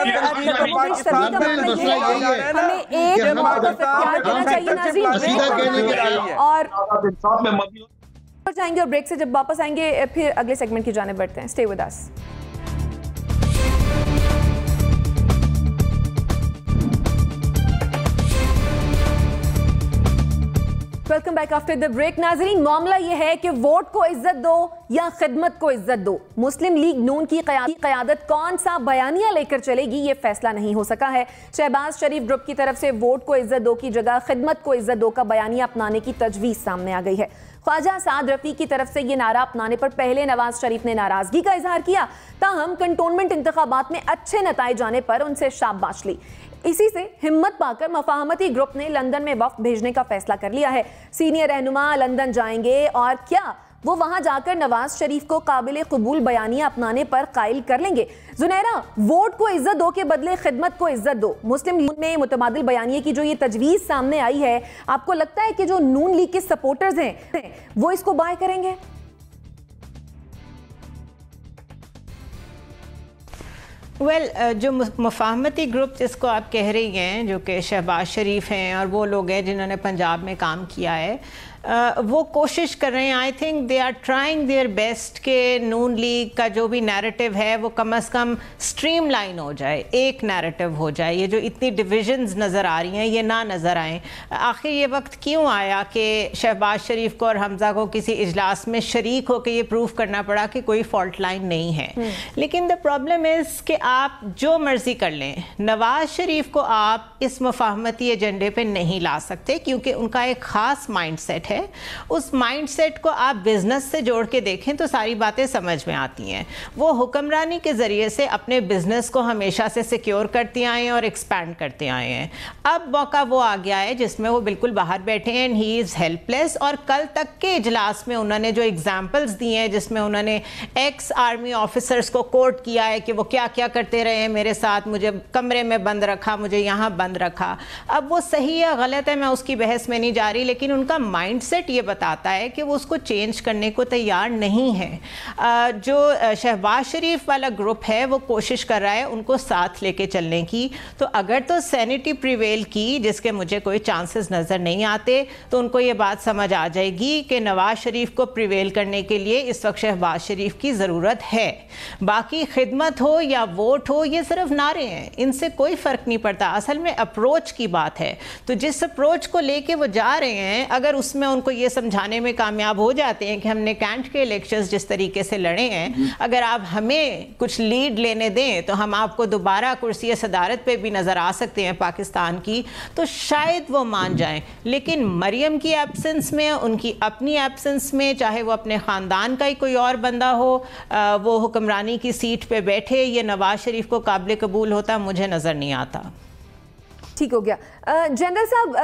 सभी का मानना ये है हमें एक बात का इख्तियार देना चाहिए नाज़रीन। और जाएंगे और ब्रेक से जब वापस आएंगे फिर अगले सेगमेंट की जाने बढ़ते हैं। Stay with us. Welcome back after the break. नाजरीन, मामला यह है कि वोट को इज्जत दो या खिदमत को इज्जत दो। मुस्लिम लीग नून की क़यादत कौन सा बयानिया लेकर चलेगी, ये फैसला नहीं हो सका है। शहबाज शरीफ ग्रुप की तरफ से वोट को इज्जत दो की जगह खिदमत को इज्जत दो का बयानिया अपनाने की तजवीज़ सामने आ गई है। ख्वाजा साद रफ़ी की तरफ से ये नारा अपनाने पर पहले नवाज शरीफ ने नाराजगी का इजहार किया, ताहम कंटोनमेंट इंतखाबात में अच्छे नताइज आने पर उनसे शाबाशी ली। इसी से हिम्मत पाकर मफाहमती ग्रुप ने लंदन में वफ्द भेजने का फैसला कर लिया है। सीनियर रहनुमा लंदन जाएंगे और क्या वो वहां जाकर नवाज शरीफ को काबिल कबूल बयानिया अपनाने पर कायल कर लेंगे। जुनैरा, वोट को इज्जत दो के बदले खिदमत को इज्जत दो, मुस्लिम लीग में मुतबादिल बयानिए की जो ये तजवीज़ सामने आई है, आपको लगता है कि जो नून लीग के सपोर्टर्स हैं वो इसको बाय करेंगे? जो मुफाहमती ग्रुप जिसको आप कह रही हैं, जो कि शहबाज शरीफ हैं और वो लोग हैं जिन्होंने पंजाब में काम किया है, वो कोशिश कर रहे हैं। I think they are trying their best के नून लीग का जो भी नैरेटिव है वो कम से कम स्ट्रीमलाइन हो जाए, एक नैरेटिव हो जाए। ये जो इतनी डिविजन्स नज़र आ रही हैं ये ना नज़र आएँ। आखिर ये वक्त क्यों आया कि शहबाज शरीफ को और हमज़ा को किसी इजलास में शरीक होकर ये प्रूव करना पड़ा कि कोई फॉल्ट लाइन नहीं है। लेकिन द प्रॉब्लम इज़ कि आप जो मर्ज़ी कर लें, नवाज शरीफ को आप इस मुफाहमती एजेंडे पे नहीं ला सकते, क्योंकि उनका एक ख़ास माइंड सेट है। उस माइंडसेट को आप बिजनेस से जोड़ के देखें तो सारी बातें समझ में आती हैं। वो हुक्मरानी के जरिए से अपने बिजनेस को हमेशा से सिक्योर करते आए हैं और एक्सपैंड करते आए हैं। अब मौका वो आ गया है जिसमें वो बिल्कुल बाहर बैठे हैं, ही इज़ हेल्पलेस। और कल तक के इजलास में उन्होंने जो एग्जाम्पल्स दिए हैं, जिसमें उन्होंने एक्स आर्मी ऑफिसर्स को कोट किया है कि वो क्या क्या करते रहे हैं मेरे साथ, मुझे कमरे में बंद रखा, मुझे यहाँ बंद रखा। अब वो सही या गलत है, मैं उसकी बहस में नहीं जा रही, लेकिन उनका माइंड सेट ये बताता है कि वो उसको चेंज करने को तैयार नहीं है। जो शहबाज शरीफ वाला ग्रुप है वो कोशिश कर रहा है उनको साथ लेके चलने की। तो अगर तो सैनिटी प्रिवेल की, जिसके मुझे कोई चांसेस नज़र नहीं आते, तो उनको ये बात समझ आ जाएगी कि नवाज शरीफ को प्रिवेल करने के लिए इस वक्त शहबाज शरीफ की ज़रूरत है। बाकी खिदमत हो या वोट हो, ये सिर्फ नारे हैं, इनसे कोई फ़र्क नहीं पड़ता। असल में अप्रोच की बात है। तो जिस अप्रोच को लेके वो जा रहे हैं, अगर उसमें उनको ये समझाने में कामयाब हो जाते हैं कि हमने कैंट के इलेक्शंस जिस तरीके से लड़े हैं, अगर आप हमें कुछ लीड लेने दें तो हम आपको दोबारा कुर्सी सदारत पे भी नज़र आ सकते हैं पाकिस्तान की, तो शायद वो मान जाएं। लेकिन मरियम की एब्सेंस में, उनकी अपनी एब्सेंस में, चाहे वो अपने ख़ानदान का ही कोई और बंदा हो, वो हुक्मरानी की सीट पे बैठे, ये नवाज शरीफ को काबिल कबूल होता मुझे नज़र नहीं आता। ठीक हो गया। जनरल साहब,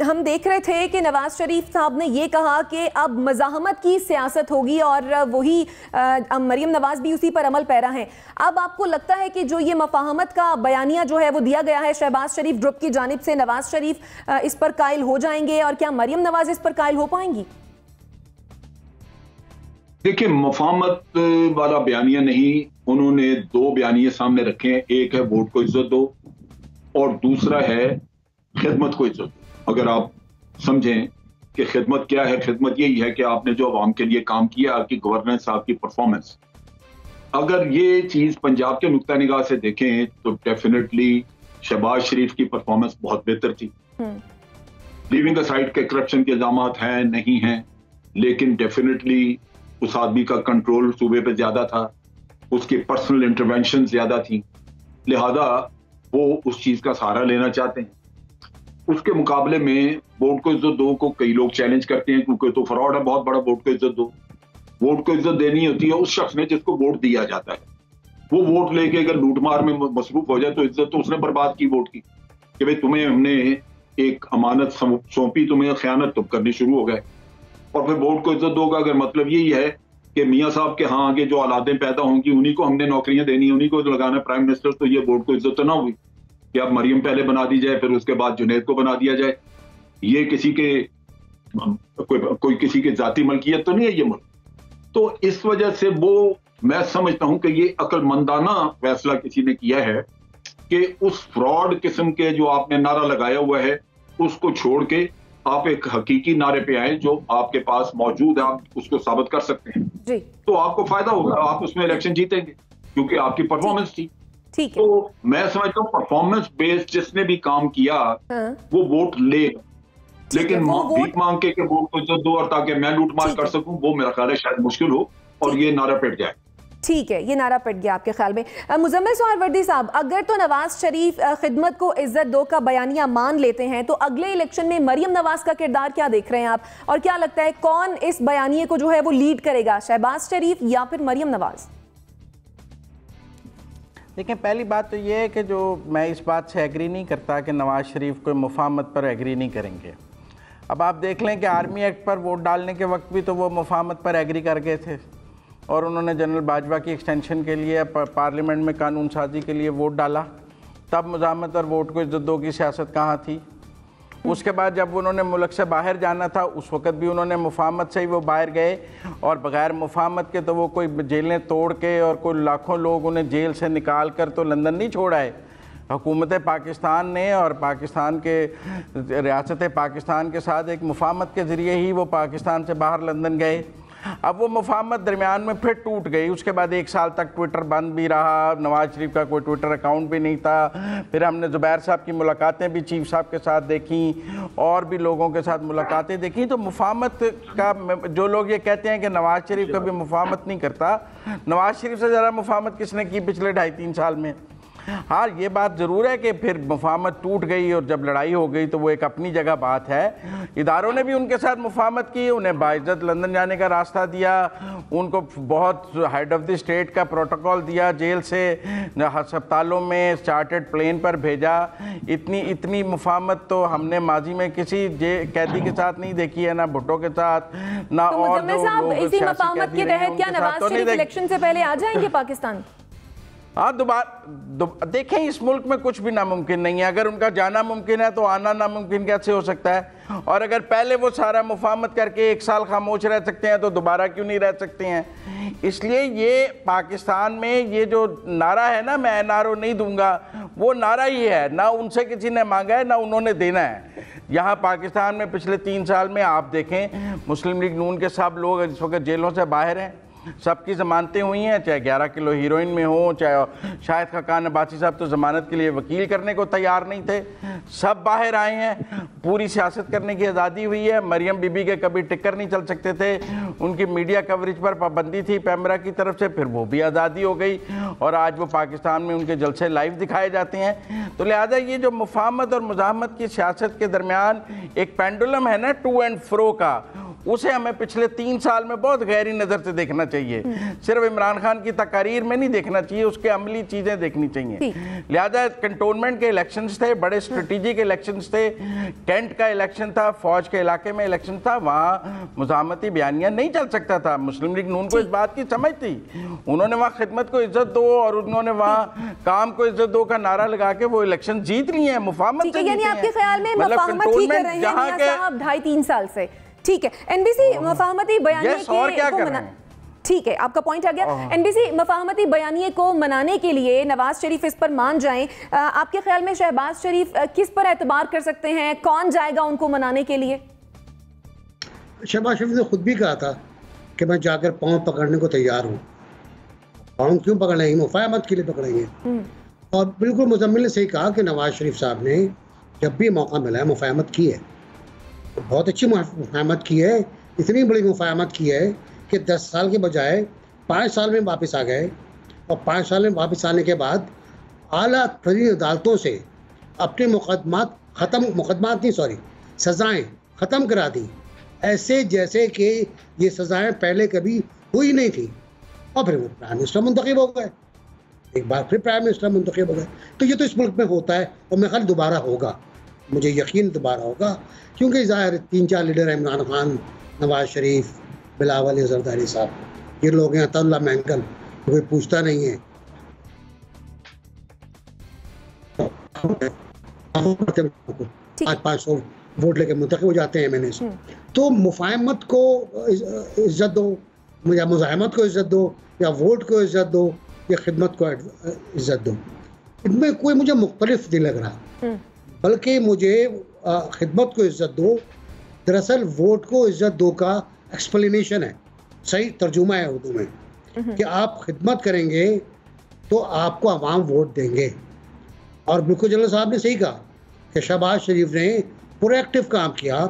हम देख रहे थे कि नवाज शरीफ साहब ने ये कहा कि अब मज़ाहमत की सियासत होगी और वही मरीम नवाज भी उसी पर अमल पैरा हैं। अब आपको लगता है कि जो ये मफाहमत का बयानिया जो है वो दिया गया है शहबाज शरीफ ग्रुप की जानिब से, नवाज शरीफ इस पर कायल हो जाएंगे और क्या मरीम नवाज इस पर कायल हो पाएंगी? देखिए, मफाहमत वाला बयानिया नहीं, उन्होंने दो बयानिए सामने रखे हैं। एक है वोट को इज्जत दो और दूसरा है खिदमत को इज्जत दो। अगर आप समझें कि खिदमत क्या है, खिदमत यही है कि आपने जो अवाम के लिए काम किया, आपकी गवर्नेंस, आपकी परफॉर्मेंस। अगर ये चीज पंजाब के नुक्ता निगाह से देखें तो डेफिनेटली शहबाज शरीफ की परफॉर्मेंस बहुत बेहतर थी। लीविंग असाइड के करप्शन के इल्जामात हैं नहीं हैं, लेकिन डेफिनेटली उस आदमी का कंट्रोल सूबे पे ज्यादा था, उसकी पर्सनल इंटरवेंशन ज्यादा थी, लिहाजा वो उस चीज का सहारा लेना चाहते हैं। उसके मुकाबले में वोट को इज्जत दो को कई लोग चैलेंज करते हैं, क्योंकि तो फ्रॉड है बहुत बड़ा। वोट को इज्जत दो, वोट को इज्जत देनी होती है उस शख्स ने जिसको वोट दिया जाता है। वो वोट लेके अगर लूटमार में मसरूफ हो जाए तो इज्जत तो उसने बर्बाद की वोट की, कि भाई तुम्हें हमने एक अमानत सौंपी, तुम्हें खयानत तुम करनी शुरू हो गए, और फिर वोट को इज्जत दोगा अगर मतलब यही है कि मियाँ साहब के हाँ आगे जो औलादें पैदा होंगी उन्हीं को हमने नौकरियां देनी, उन्हीं को लगाना प्राइम मिनिस्टर, तो ये वोट को इज्जत तो ना हुई कि अब मरियम पहले बना दी जाए फिर उसके बाद जुनैद को बना दिया जाए। ये किसी के कोई किसी के जाती मलकियत तो नहीं है ये मुल्क। तो इस वजह से वो मैं समझता हूं कि ये अक्लमंदाना फैसला किसी ने किया है कि उस फ्रॉड किस्म के जो आपने नारा लगाया हुआ है उसको छोड़ के आप एक हकीकी नारे पे आए जो आपके पास मौजूद है, आप उसको साबित कर सकते हैं जी। तो आपको फायदा होगा, आप उसमें इलेक्शन जीतेंगे क्योंकि आपकी परफॉर्मेंस थी। ठीक है। तो मैं समझता हूँ परफॉर्मेंस बेस्ड जिसने भी काम किया वो वोट लेगा, लेकिन भीख मांग के वोट को इज्जत दो और ताकि मैं लूटमार कर सकूं, वो मेरा ख्याल है शायद मुश्किल हो और ये नारा पिट जाए। ठीक है, ये नारा पिट गया आपके ख्याल में। मुजम्मिल सोहरावर्दी साहब, अगर तो नवाज शरीफ खिदमत को इज्जत दो का बयानिया मान लेते हैं तो अगले इलेक्शन में मरियम नवाज का किरदार क्या देख रहे हैं आप, और क्या लगता है कौन इस बयानिए को जो है वो लीड करेगा, शहबाज शरीफ या फिर मरियम नवाज? देखिए, पहली बात तो ये है कि जो मैं इस बात से एग्री नहीं करता कि नवाज शरीफ कोई मुफाहमत पर एग्री नहीं करेंगे। अब आप देख लें कि आर्मी एक्ट पर वोट डालने के वक्त भी तो वो मुफाहमत पर एग्री कर गए थे और उन्होंने जनरल बाजवा की एक्सटेंशन के लिए पार्लियामेंट में कानून साजी के लिए वोट डाला, तब मुज़ाहमत और वोट को इज्जत दो की सियासत कहाँ थी। उसके बाद जब उन्होंने मुल्क से बाहर जाना था उस वक्त भी उन्होंने मुफाहमत से ही वो बाहर गए, और बग़ैर मुफाहमत के तो वो कोई जेलें तोड़ के और कोई लाखों लोग उन्हें जेल से निकाल कर तो लंदन नहीं छोड़ा है। हुकूमत पाकिस्तान ने और पाकिस्तान के रियासत पाकिस्तान के साथ एक मुफाहमत के ज़रिए ही वो पाकिस्तान से बाहर लंदन गए। अब वो मुफाहमत दरमियान में फिर टूट गई, उसके बाद 1 साल तक ट्विटर बंद भी रहा, नवाज शरीफ का कोई ट्विटर अकाउंट भी नहीं था। फिर हमने ज़ुबैर साहब की मुलाकातें भी चीफ साहब के साथ देखी और भी लोगों के साथ मुलाकातें देखी। तो मुफाहमत का जो लोग ये कहते हैं कि नवाज शरीफ कभी मुफाहमत नहीं करता, नवाज शरीफ से ज़्यादा मुफाहमत किसने की पिछले 2.5-3 साल में? हाँ, ये बात ज़रूर है कि फिर मुफाहमत टूट गई और जब लड़ाई हो गई तो वो एक अपनी जगह बात है। इदारों ने भी उनके साथ मुफाहमत की, उन्हें बाइज्जत लंदन जाने का रास्ता दिया, उनको बहुत हेड ऑफ द स्टेट का प्रोटोकॉल दिया, जेल से अस्पतालों में चार्टर्ड प्लेन पर भेजा। इतनी मुफाहमत तो हमने माजी में किसी कैदी के साथ नहीं देखी है, ना भुट्टो के साथ, ना तो और इसी मुफाहमत के तहत क्या नवाज शरीफ इलेक्शन से पहले आ जाएंगे पाकिस्तान? हाँ, दोबारा देखें, इस मुल्क में कुछ भी नामुमकिन नहीं है। अगर उनका जाना मुमकिन है तो आना नामुमकिन कैसे हो सकता है? और अगर पहले वो सारा मुफाहमत करके 1 साल खामोश रह सकते हैं तो दोबारा क्यों नहीं रह सकते हैं? इसलिए ये पाकिस्तान में ये जो नारा है ना, मैं नारो नहीं दूंगा, वो नारा ही है, ना उनसे किसी ने मांगा है ना उन्होंने देना है। यहाँ पाकिस्तान में पिछले 3 साल में आप देखें, मुस्लिम लीग नून के सब लोग इस वक्त जेलों से बाहर हैं, सबकी ज़मानतें हुई हैं, चाहे 11 किलो हीरोइन में हो, चाहे शाहिद खाकान अब्बासी साहब तो ज़मानत के लिए वकील करने को तैयार नहीं थे, सब बाहर आए हैं। पूरी सियासत करने की आज़ादी हुई है। मरियम बीबी के कभी टिक्कर नहीं चल सकते थे, उनकी मीडिया कवरेज पर पाबंदी थी पैमरा की तरफ से, फिर वो भी आज़ादी हो गई और आज वो पाकिस्तान में उनके जलसे लाइव दिखाए जाते हैं। तो लिहाजा ये जो मुफाहमत और मुज़ाहमत की सियासत के दरमियान एक पेंडुलम है ना, टू एंड फ्रो का, उसे हमें पिछले 3 साल में बहुत गहरी नज़र से देखना चाहिए। सिर्फ इमरान खान की तकारीर में नहीं देखना चाहिए, उसके अमली चीज़ें देखनी चाहिए। लिहाजा कंटोनमेंट के इलेक्शंस थे, बड़े स्ट्रेटेजिक इलेक्शंस थे, कैंट का इलेक्शन था, फौज के इलाके में इलेक्शन था, वहाँ मुज़ाहमती बयानिया नहीं चल सकता था। मुस्लिम लीग नून को इस बात की समझ थी, उन्होंने वहाँ खिदमत को इज्जत दो और उन्होंने वहाँ काम को इज्जत दो का नारा लगा के वो इलेक्शन जीत रही है, मुफाहमत से। यानी आपके ख्याल में मुफाहमत ही कर रहे हैं मियां साहब 2.5-3 साल से? ठीक है, एनबीसी मुफाहमती बयानिए को ठीक है, आपका पॉइंट आ गया। एनबीसी मुफाहमती बयानिए को मनाने के लिए नवाज शरीफ इस पर मान जाएं, आपके ख्याल में शहबाज शरीफ किस पर एतबार कर सकते हैं? कौन जाएगा उनको मनाने के लिए? शहबाज शरीफ ने खुद भी कहा था कि मैं जाकर पाँव पकड़ने को तैयार हूँ। पाँव क्यों पकड़ेंगे? मुफाहमत के लिए पकड़ेंगे। और बिल्कुल मुजम्मिल ने सही कहा कि नवाज शरीफ साहब ने जब भी मौका मिला है मुफाहमत की है, बहुत अच्छी मुफाहमत की है, इतनी बड़ी मुफाहमत की है कि 10 साल के बजाय 5 साल में वापस आ गए और 5 साल में वापस आने के बाद आला तरीन अदालतों से अपने सज़ाएँ ख़त्म करा दी, ऐसे जैसे कि ये सज़ाएँ पहले कभी हुई नहीं थी। और फिर वो प्राइम मिनिस्टर मुंतखब हो गए। एक बार फिर प्राइम मिनिस्टर मुंतखब हो गए। तो ये तो इस मुल्क में होता है और मेरे ख्याल दोबारा होगा, मुझे यकीन दोबारा होगा, क्योंकि ज़ाहिर 3-4 लीडर हैं, इमरान खान, नवाज शरीफ, बिलावल जरदारी साहब, ये लोग हैं, अताउल्लाह महंगल, कोई पूछता नहीं है। 500 वोट लेके मुंतखब हो जाते हैं MNA से। तो मुफाहमत को इज्जत दो, या मुजाहमत को इज्जत दो, या वोट को इज्जत दो, या खिदमत को इज्जत दो, इनमें कोई मुझे मुख्तलिफ नहीं लग रहा, बल्कि मुझे खिदमत को इज्जत दो। दरअसल वोट को इज्जत दो का एक्सप्लेनेशन है, सही तर्जुमा है उर्दू में, कि आप खिदमत करेंगे तो आपको अवाम वोट देंगे। और बिल्कुल जनरल साहब ने सही कहा कि शहबाज शरीफ ने प्रोएक्टिव काम किया,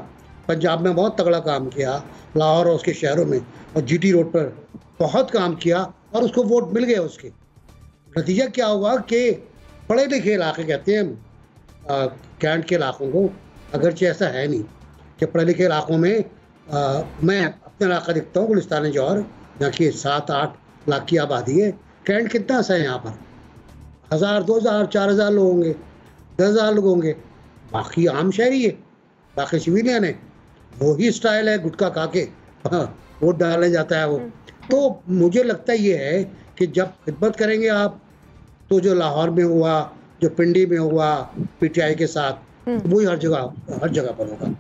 पंजाब में बहुत तगड़ा काम किया, लाहौर और उसके शहरों में और GT रोड पर बहुत काम किया और उसको वोट मिल गए। उसके नतीजा क्या हुआ कि पढ़े लिखे इलाके कहते हैं कैंट के इलाकों को, अगरचे ऐसा है नहीं कि पढ़े लिखे इलाकों में मैं अपना इलाका देखता हूँ, गुलिस्तान जौहर, यहाँ की 7-8 लाख की आबादी है। कैंट कितना सा है यहाँ पर, 1000, 2000, 4000 लोग होंगे, 10,000 लोग होंगे, बाकी आम शहरी है, बाकी सिविलियन है। वही स्टाइल है, गुटखा खा के वोट डाला जाता है वो। तो मुझे लगता ये है कि जब खिदमत करेंगे आप, तो जो लाहौर में हुआ, जो पिंडी में हुआ PTI के साथ, वही हर जगह पर होगा।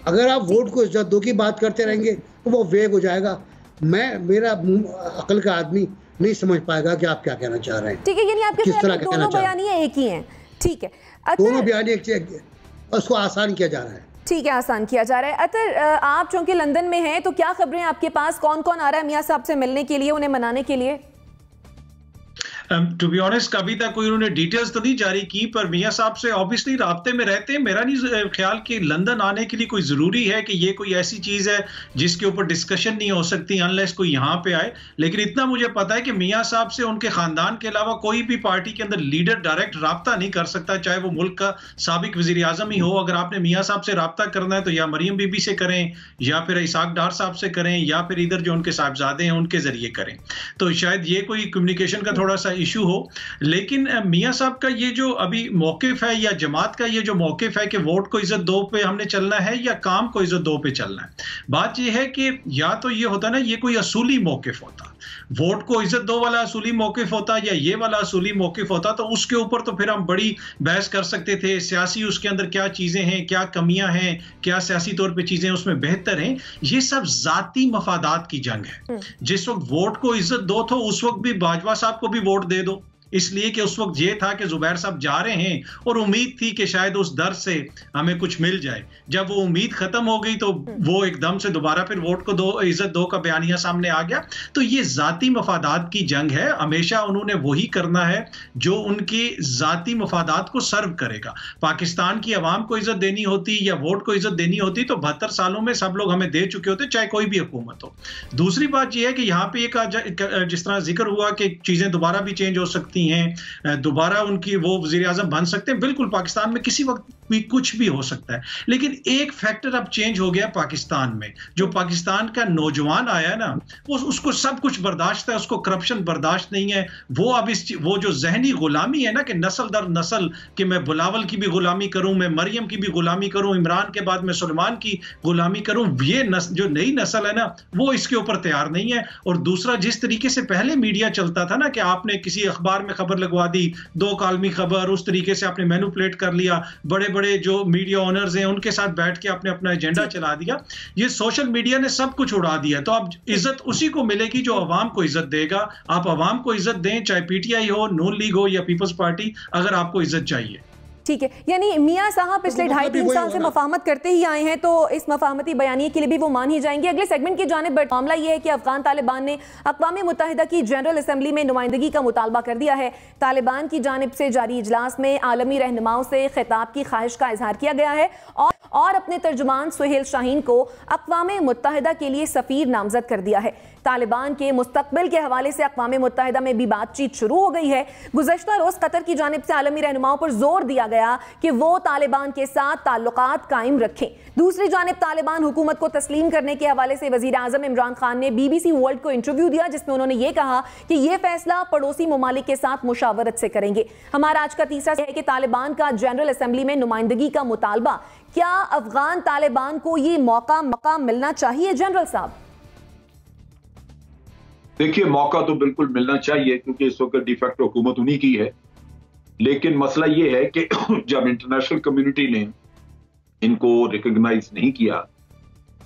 अगर आप वोट को इज्जत दो की बात करते रहेंगे तो वो वेग हो जाएगा। मेरा अकल का आदमी नहीं समझ पाएगा कि आप क्या कहना चाह रहे हैं। ठीक है, यानी आपके किस तरह कहना दोनों बयानियां एक ही हैं। ठीक है, दोनों बयानियां एक, उसको आसान किया जा रहा है। ठीक है, आसान किया जा रहा है। अतर, आप चूंकि लंदन में हैं, तो क्या खबरें आपके पास, कौन कौन आ रहा है मियां साहब से मिलने के लिए, उन्हें मनाने के लिए? टू बी ऑनेस्ट अभी तक कोई उन्होंने डिटेल्स तो नहीं जारी की, पर मियां साहब से ऑब्वियसली राब्ते में रहते हैं। मेरा नहीं ख्याल कि लंदन आने के लिए कोई ज़रूरी है कि ये कोई ऐसी चीज़ है जिसके ऊपर डिस्कशन नहीं हो सकती अनलेस कोई यहाँ पे आए। लेकिन इतना मुझे पता है कि मियां साहब से उनके ख़ानदान के अलावा कोई भी पार्टी के अंदर लीडर डायरेक्ट राब्ता नहीं कर सकता, चाहे वो मुल्क का साबिक वज़ीर आज़म ही हो। अगर आपने मियां साहब से राब्ता करना है तो या मरियम बीबी से करें, या फिर इसाक डार साहब से करें, या फिर इधर जो उनके साहबजादे हैं उनके ज़रिए करें। तो शायद ये कोई कम्युनिकेशन का थोड़ा सा इशू हो। लेकिन मियां साहब का ये जो अभी मौकिफ है, या जमात का ये जो मौकिफ है कि वोट को इज्जत दो पे हमने चलना है या काम को इज्जत दो पे चलना है, बात ये है कि या तो ये होता ना, ये कोई असूली मौकिफ होता, वोट को इज्जत दो वाला असूली मौकिफ होता, या ये वाला असूली मौकिफ होता, तो उसके ऊपर तो फिर हम बड़ी बहस कर सकते थे सियासी, उसके अंदर क्या चीजें हैं, क्या कमियां हैं, क्या सियासी तौर पे चीजें उसमें बेहतर हैं। ये सब जाती मफादात की जंग है। जिस वक्त वोट को इज्जत दो तो उस वक्त भी बाजवा साहब को भी वोट दे दो, इसलिए कि उस वक्त ये था कि जुबैर साहब जा रहे हैं और उम्मीद थी कि शायद उस दर से हमें कुछ मिल जाए। जब वो उम्मीद खत्म हो गई तो वो एकदम से दोबारा फिर वोट को दो, इज्जत दो का बयानिया सामने आ गया। तो ये जाती मफादात की जंग है। हमेशा उन्होंने वही करना है जो उनकी जाती मफादात को सर्व करेगा। पाकिस्तान की आवाम को इज्जत देनी होती या वोट को इज्जत देनी होती तो 72 सालों में सब लोग हमें दे चुके होते, चाहे कोई भी हुकूमत हो। दूसरी बात यह है कि यहाँ पे एक जिस तरह जिक्र हुआ कि चीजें दोबारा भी चेंज हो सकती हैं, दोबारा उनकी वो वजीर आजम बन सकते हैं। बिल्कुल, पाकिस्तान में किसी वक्त भी कुछ भी हो सकता है, लेकिन एक फैक्टर अब चेंज हो गया पाकिस्तान में। जो पाकिस्तान का नौजवान आया ना, वो उसको सब कुछ बर्दाश्त है, उसको करप्शन बर्दाश्त नहीं है। वो अब वो जो जहनी गुलामी है ना कि नस्ल दर नस्ल, कि मैं बिलावल की भी गुलामी करूं, मैं मरियम की भी गुलामी करूं, इमरान के बाद मैं सुलेमान की गुलामी करूं, ये जो नई नस्ल है ना, वो इसके ऊपर तैयार नहीं है। और दूसरा, जिस तरीके से पहले मीडिया चलता था ना कि आपने किसी अखबार में खबर लगवा दी, 2 कालमी खबर, उस तरीके से आपने मैनिपुलेट कर लिया, बड़े बड़े जो मीडिया ओनर्स हैं उनके साथ बैठ के आपने अपना एजेंडा चला दिया। ये सोशल मीडिया ने सब कुछ उड़ा दिया। तो अब इज्जत उसी को मिलेगी जो अवाम को इज्जत देगा। आप अवाम को इज्जत दें, चाहे PTI हो, नून लीग हो या पीपल्स पार्टी, अगर आपको इज्जत चाहिए। ठीक है, यानी मियां साहब पिछले 2.5-3 साल से मफाहमत करते ही आए हैं, तो इस मफाहमती बयानिए के लिए भी वो मान ही जाएंगे। अगले सेगमेंट की जानिब मामला यह है कि अफगान तालिबान ने अक़वाम मुत्तहिदा की जनरल असम्बली में नुमाइंदगी का मुतालबा कर दिया है। तालिबान की जानिब से जारी इजलास में आलमी रहनुमाओं से खिताब की ख्वाहिश का इजहार किया गया है और अपने तर्जुमान सुहेल शाहीन को अक़वाम मुत्तहिदा के लिए सफ़ीर नामजद कर दिया है। तालिबान के मुस्तकबिल के हवाले से अक़वाम मुत्तहिदा में भी बातचीत शुरू हो गई है। गुज़श्ता रोज़ कतर की जानिब से आलमी रहनुमाओं पर जोर दिया गया कि वो तालिबान के साथ ताल्लुकात कायम रखें। दूसरी जानिब तालिबान हुकूमत को तस्लीम करने के हवाले से वज़ीर आज़म इमरान खान ने BBC वर्ल्ड को इंटरव्यू दिया, जिसमें उन्होंने ये कहा कि यह फैसला पड़ोसी ममालिक के साथ मुशावरत से करेंगे। हमारा आज का तीसरा है कि तालिबान का जनरल असेंबली में नुमाइंदगी का मुतालबा। क्या अफगान तालिबान को ये मौका मिलना चाहिए जनरल साहब? देखिए, मौका तो बिल्कुल मिलना चाहिए क्योंकि इस वक्त डिफेक्ट हुकूमत उन्हीं की है। लेकिन मसला ये है कि जब इंटरनेशनल कम्युनिटी ने इनको रिकॉग्नाइज नहीं किया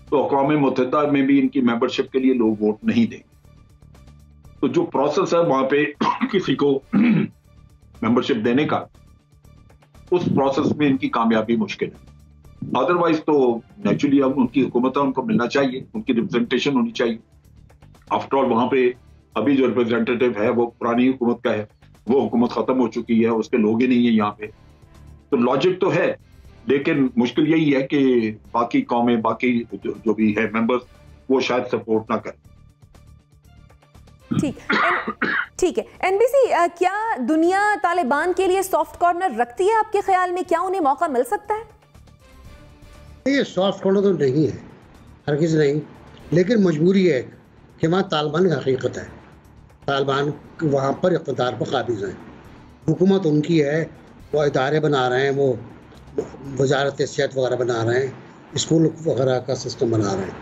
तो अक़वाम मुत्तहिदा में भी इनकी मेंबरशिप के लिए लोग वोट नहीं देंगे। तो जो प्रोसेस है वहां पे किसी को मेंबरशिप देने का, उस प्रोसेस में इनकी कामयाबी मुश्किल है। अदरवाइज तो नेचुरली अब उनकी हुकूमत है, उनको मिलना चाहिए, उनकी रिप्रेजेंटेशन होनी चाहिए। आफ्टर ऑल वहां पे अभी जो रिप्रेजेंटेटिव है वो पुरानी हुकूमत का है, वो हुकूमत खत्म हो चुकी है, उसके लोग ही नहीं है यहाँ पे। तो लॉजिक तो है, लेकिन मुश्किल यही है कि बाकी कौमें, बाकी जो भी है मेंबर्स, वो शायद सपोर्ट ना करें। ठीक है। NBC, क्या दुनिया तालिबान के लिए सॉफ्ट कॉर्नर रखती है आपके ख्याल में? क्या उन्हें मौका मिल सकता है? ये सॉफ्ट कॉर्नर तो नहीं है, हरगिज़ नहीं, लेकिन मजबूरी है कि वहाँ तालिबान की हकीकत है। तालिबान वहाँ पर इक़्तिदार पर काबिज़ हैं, हुकूमत उनकी है, वो इदारे बना रहे हैं, वो वजारत सेहत वगैरह बना रहे हैं, स्कूल वगैरह का सिस्टम बना रहे हैं।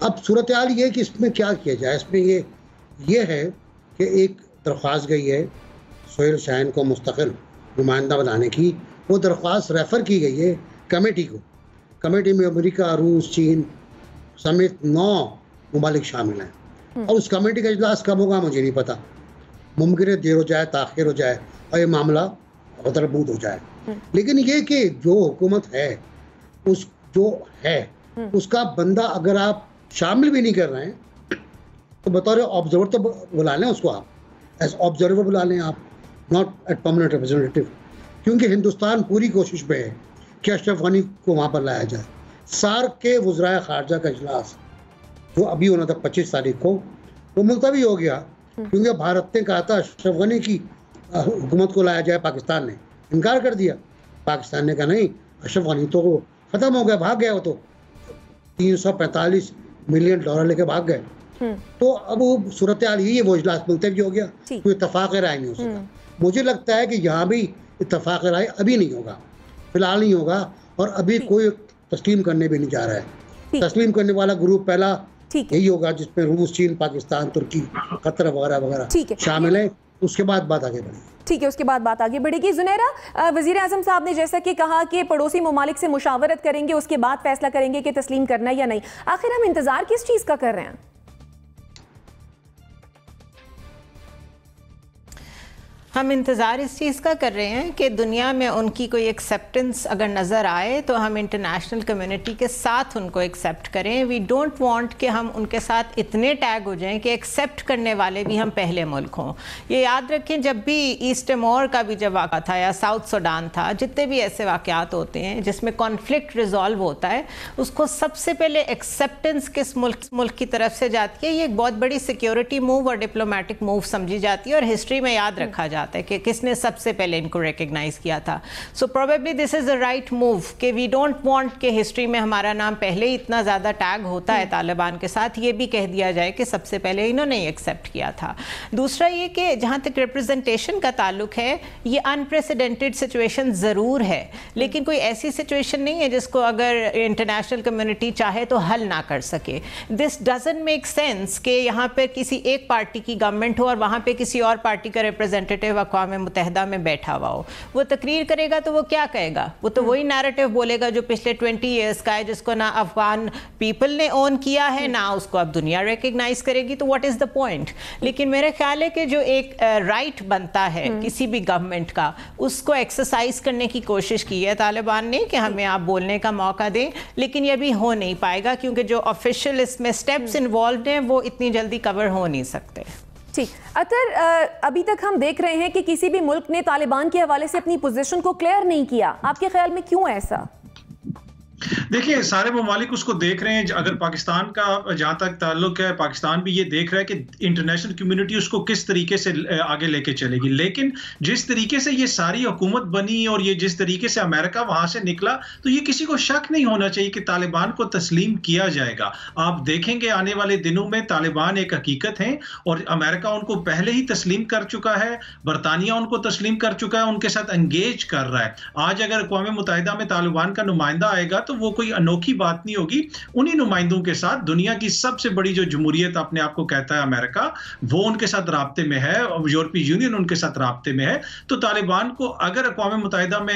अब सूरत हाल ये है कि इसमें क्या किया जाए। इसमें ये है कि एक दरख्वास्त गई है सुहेल शाहीन को मुस्तकिल नुमाइंदा बनाने की। वो दरख्वास्त रेफ़र की गई है कमेटी को। कमेटी में अमेरिका, रूस, चीन समेत 9 ममालिक शामिल हैं। और उस कमेटी का इजलास कब होगा मुझे नहीं पता। मुमकिन है देर हो जाए, ताख़िर हो जाए और ये मामला गदरबूद हो जाए। लेकिन ये कि जो हुकूमत है, उसका बंदा अगर आप शामिल भी नहीं कर रहे हैं तो बतौर ऑब्जर्वर तो बुला लें उसको, आप एज ऑब्जर्वर बुला लें आप, नॉट एट परमानेंट रिप्रेजेंटेटिव। क्योंकि हिंदुस्तान पूरी कोशिश में है कि अशरफ गनी को वहाँ पर लाया जाए। सार्क के वज़राए ख़ारजा का इजलास जो अभी होना था 25 तारीख को, वो मुलतवी हो गया क्योंकि भारत ने कहा था अशरफ गनी की हुकूमत को लाया जाए। पाकिस्तान ने इनकार कर दिया। पाकिस्तान ने कहा नहीं, अशरफ गनी तो ख़त्म हो गया, भाग गया। वो तो $345 मिलियन लेके भाग गए। तो अब वो सूरत हाल ही है, वो इजलास मुलतवी हो गया, कोई इत्तफाक राय नहीं हो सका। मुझे लगता है कि यहाँ भी इत्तफाक राय अभी नहीं होगा, फिलहाल नहीं होगा, और अभी कोई तस्लीम करने भी नहीं जा रहा है। तस्लीम करने वाला ग्रुप पहला यही होगा जिसमें रूस, चीन, पाकिस्तान, तुर्की, कतर वगैरह वगैरह शामिल है। उसके बाद बात आगे बढ़ेगी। ठीक है, उसके बाद बात आगे बढ़ेगी। जुनैरा, वज़ीर आज़म साहब ने जैसा कि कहा कि पड़ोसी ममालिक से मुशावरत करेंगे, उसके बाद फैसला करेंगे कि तस्लीम करना या नहीं। आखिर हम इंतजार किस चीज़ का कर रहे हैं? हम इंतज़ार इस चीज़ का कर रहे हैं कि दुनिया में उनकी कोई एक्सेप्टेंस अगर नज़र आए तो हम इंटरनेशनल कम्युनिटी के साथ उनको एक्सेप्ट करें। वी डोंट वांट कि हम उनके साथ इतने टैग हो जाएं कि एक्सेप्ट करने वाले भी हम पहले मुल्क हों। ये याद रखें, जब भी ईस्ट तिमोर का भी जब वाक़ा था या साउथ सूडान था, जितने भी ऐसे वाक़यात होते हैं जिसमें कॉन्फ्लिक्ट रिजॉल्व होता है, उसको सबसे पहले एक्सेप्टेंस किस मुल्क की तरफ से जाती है, ये एक बहुत बड़ी सिक्योरिटी मूव और डिप्लोमेटिक मूव समझी जाती है और हिस्ट्री में याद रखा जाता है कि किसने सबसे पहले इनको रिकॉग्नाइज किया था। So probably this is the right move कि वी डोंट वांट कि हिस्ट्री में हमारा नाम पहले ही इतना ज़्यादा टैग होता है तालिबान के साथ, ये भी कह दिया जाए कि सबसे पहले इन्होंने एक्सेप्ट किया था। दूसरा ये कि जहाँ तक रिप्रेजेंटेशन का ताल्लुक है, ये अनप्रेसिडेंटेड सिचुएशन ज़रूर है, लेकिन कोई ऐसी सिचुएशन नहीं है जिसको अगर इंटरनेशनल कम्युनिटी चाहे तो हल ना कर सके। दिस डजंट मेक सेंस कि यहाँ पर किसी एक पार्टी की गवर्नमेंट हो और वहाँ पर किसी और पार्टी का रिप्रेजेंटेटिव अक़वाम मुत्तहिदा में बैठा हुआ हो। वो तकरीर करेगा तो वो क्या कहेगा? वो तो वही नैरेटिव बोलेगा जो पिछले 20 ईयर्स का है, जिसको ना अफगान पीपल ने ओन किया है, ना उसको अब दुनिया रिकग्नाइज करेगी। तो व्हाट इज़ द पॉइंट? लेकिन मेरे ख्याल है कि जो एक राइट बनता है किसी भी गवर्नमेंट का, उसको एक्सरसाइज करने की कोशिश की है तालिबान ने कि हमें आप बोलने का मौका दें, लेकिन ये भी हो नहीं पाएगा क्योंकि जो ऑफिशियल इसमें स्टेप्स इन्वॉल्व हैं वो इतनी जल्दी कवर हो नहीं सकते। ठीक, अतर अभी तक हम देख रहे हैं कि किसी भी मुल्क ने तालिबान के हवाले से अपनी पोजीशन को क्लियर नहीं किया। आपके ख्याल में क्यों ऐसा? देखिए सारे ममालिक उसको देख रहे हैं। अगर पाकिस्तान का जहां तक ताल्लुक है, पाकिस्तान भी ये देख रहा है कि इंटरनेशनल कम्युनिटी उसको किस तरीके से आगे लेके चलेगी। लेकिन जिस तरीके से ये सारी हुकूमत बनी और ये जिस तरीके से अमेरिका वहां से निकला, तो ये किसी को शक नहीं होना चाहिए कि तालिबान को तस्लीम किया जाएगा। आप देखेंगे आने वाले दिनों में तालिबान एक हकीकत है और अमेरिका उनको पहले ही तस्लीम कर चुका है, बरतानिया उनको तस्लीम कर चुका है, उनके साथ एंगेज कर रहा है। आज अगर अक़वाम मुत्तहिदा में तालिबान का नुमाइंदा आएगा तो वो कोई अनोखी बात नहीं होगी। उन्हीं नुमाइंदों के साथ दुनिया की सबसे बड़ी जो जमहूरियत अपने आप को कहता है अमेरिका, वो उनके साथ राब्ते में है, यूरोपीय यूनियन उनके साथ राब्ते में है। तो तालिबान को अगर अक़वाम मुत्तहिदा में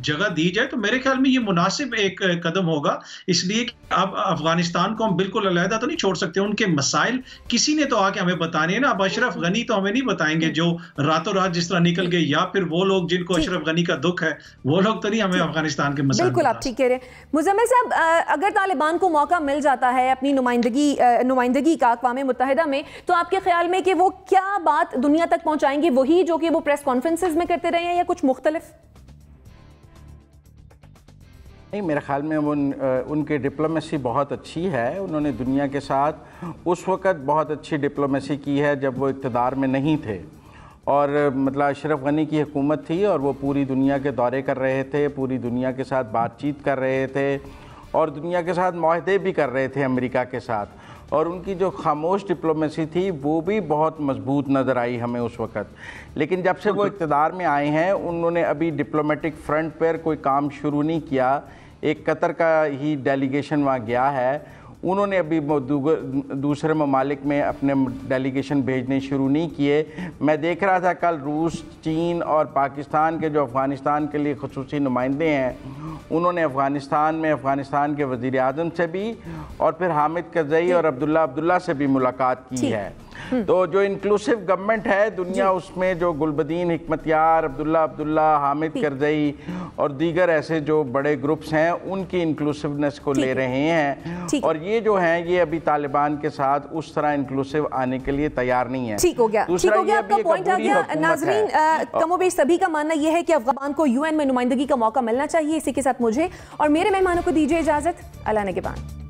जगह दी जाए तो मेरे ख्याल में ये मुनासिब एक कदम होगा। इसलिए अब अफगानिस्तान को हम बिल्कुल अलहदा तो नहीं छोड़ सकते। उनके मसाइल किसी ने तो आके हमें बताने हैं ना। अब अशरफ गनी तो हमें नहीं बताएंगे जो रातों रात जिस तरह निकल गए, या फिर वो लोग जिनको अशरफ गनी का दुख है, वो लोग तो नहीं हमें अफगानिस्तान के मसाइल। बिल्कुल आप ठीक कह रहे हैं मुज़म्मिल साहब। अगर तालिबान को मौका मिल जाता है अपनी नुमाइंदगी का अक़वाम मुत्तहिदा में, तो आपके ख्याल में कि वो क्या बात दुनिया तक पहुंचाएंगे, वही जो कि वो प्रेस कॉन्फ्रेंसेस में करते रहे हैं, या कुछ मुख्तलिफ? नहीं, मेरे ख्याल में वो उनकी डिप्लोमेसी बहुत अच्छी है। उन्होंने दुनिया के साथ उस वक़्त बहुत अच्छी डिप्लोमेसी की है जब वो इक़्तिदार में नहीं थे, और मतलब अशरफ गनी की हुकूमत थी और वो पूरी दुनिया के दौरे कर रहे थे, पूरी दुनिया के साथ बातचीत कर रहे थे और दुनिया के साथ मुआहदे भी कर रहे थे अमेरिका के साथ। और उनकी जो खामोश डिप्लोमेसी थी वो भी बहुत मजबूत नज़र आई हमें उस वक़्त। लेकिन जब से वो इक़्तिदार में आए हैं, उन्होंने अभी डिप्लोमेटिक फ्रंट पर कोई काम शुरू नहीं किया। एक कतर का ही डेलीगेशन वहाँ गया है। उन्होंने अभी दूसरे ममालिक में अपने डेलीगेशन भेजने शुरू नहीं किए। मैं देख रहा था कल रूस, चीन और पाकिस्तान के जो अफ़गानिस्तान के लिए ख़ुसूसी नुमाइंदे हैं, उन्होंने अफ़गानिस्तान में अफ़गानिस्तान के वज़ीर आज़म से भी और फिर हामिद करज़ई और अब्दुल्ला से भी मुलाकात की है। तो जो इंक्लूसिव गवर्नमेंट है दुनिया, उसमें जो गुलबदीन हिकमतयार, अब्दुल्ला, हामिद करज़ई और दीगर ऐसे जो बड़े ग्रुप्स हैं, उनकी इंक्लूसिवनेस को ले रहे हैं। और ये जो हैं, ये अभी तालिबान के साथ उस तरह इंक्लूसिव आने के लिए तैयार नहीं है। ठीक हो गया, ठीक हो गया, आपका पॉइंट आ गया। नाज़रीन, कमोबेश सभी का मानना यह है कि अफगान को यूएन में नुमाइंदगी का मौका मिलना चाहिए। इसी के साथ मुझे और मेरे मेहमानों को दीजिए इजाजत। अल्लाह ने के बाद।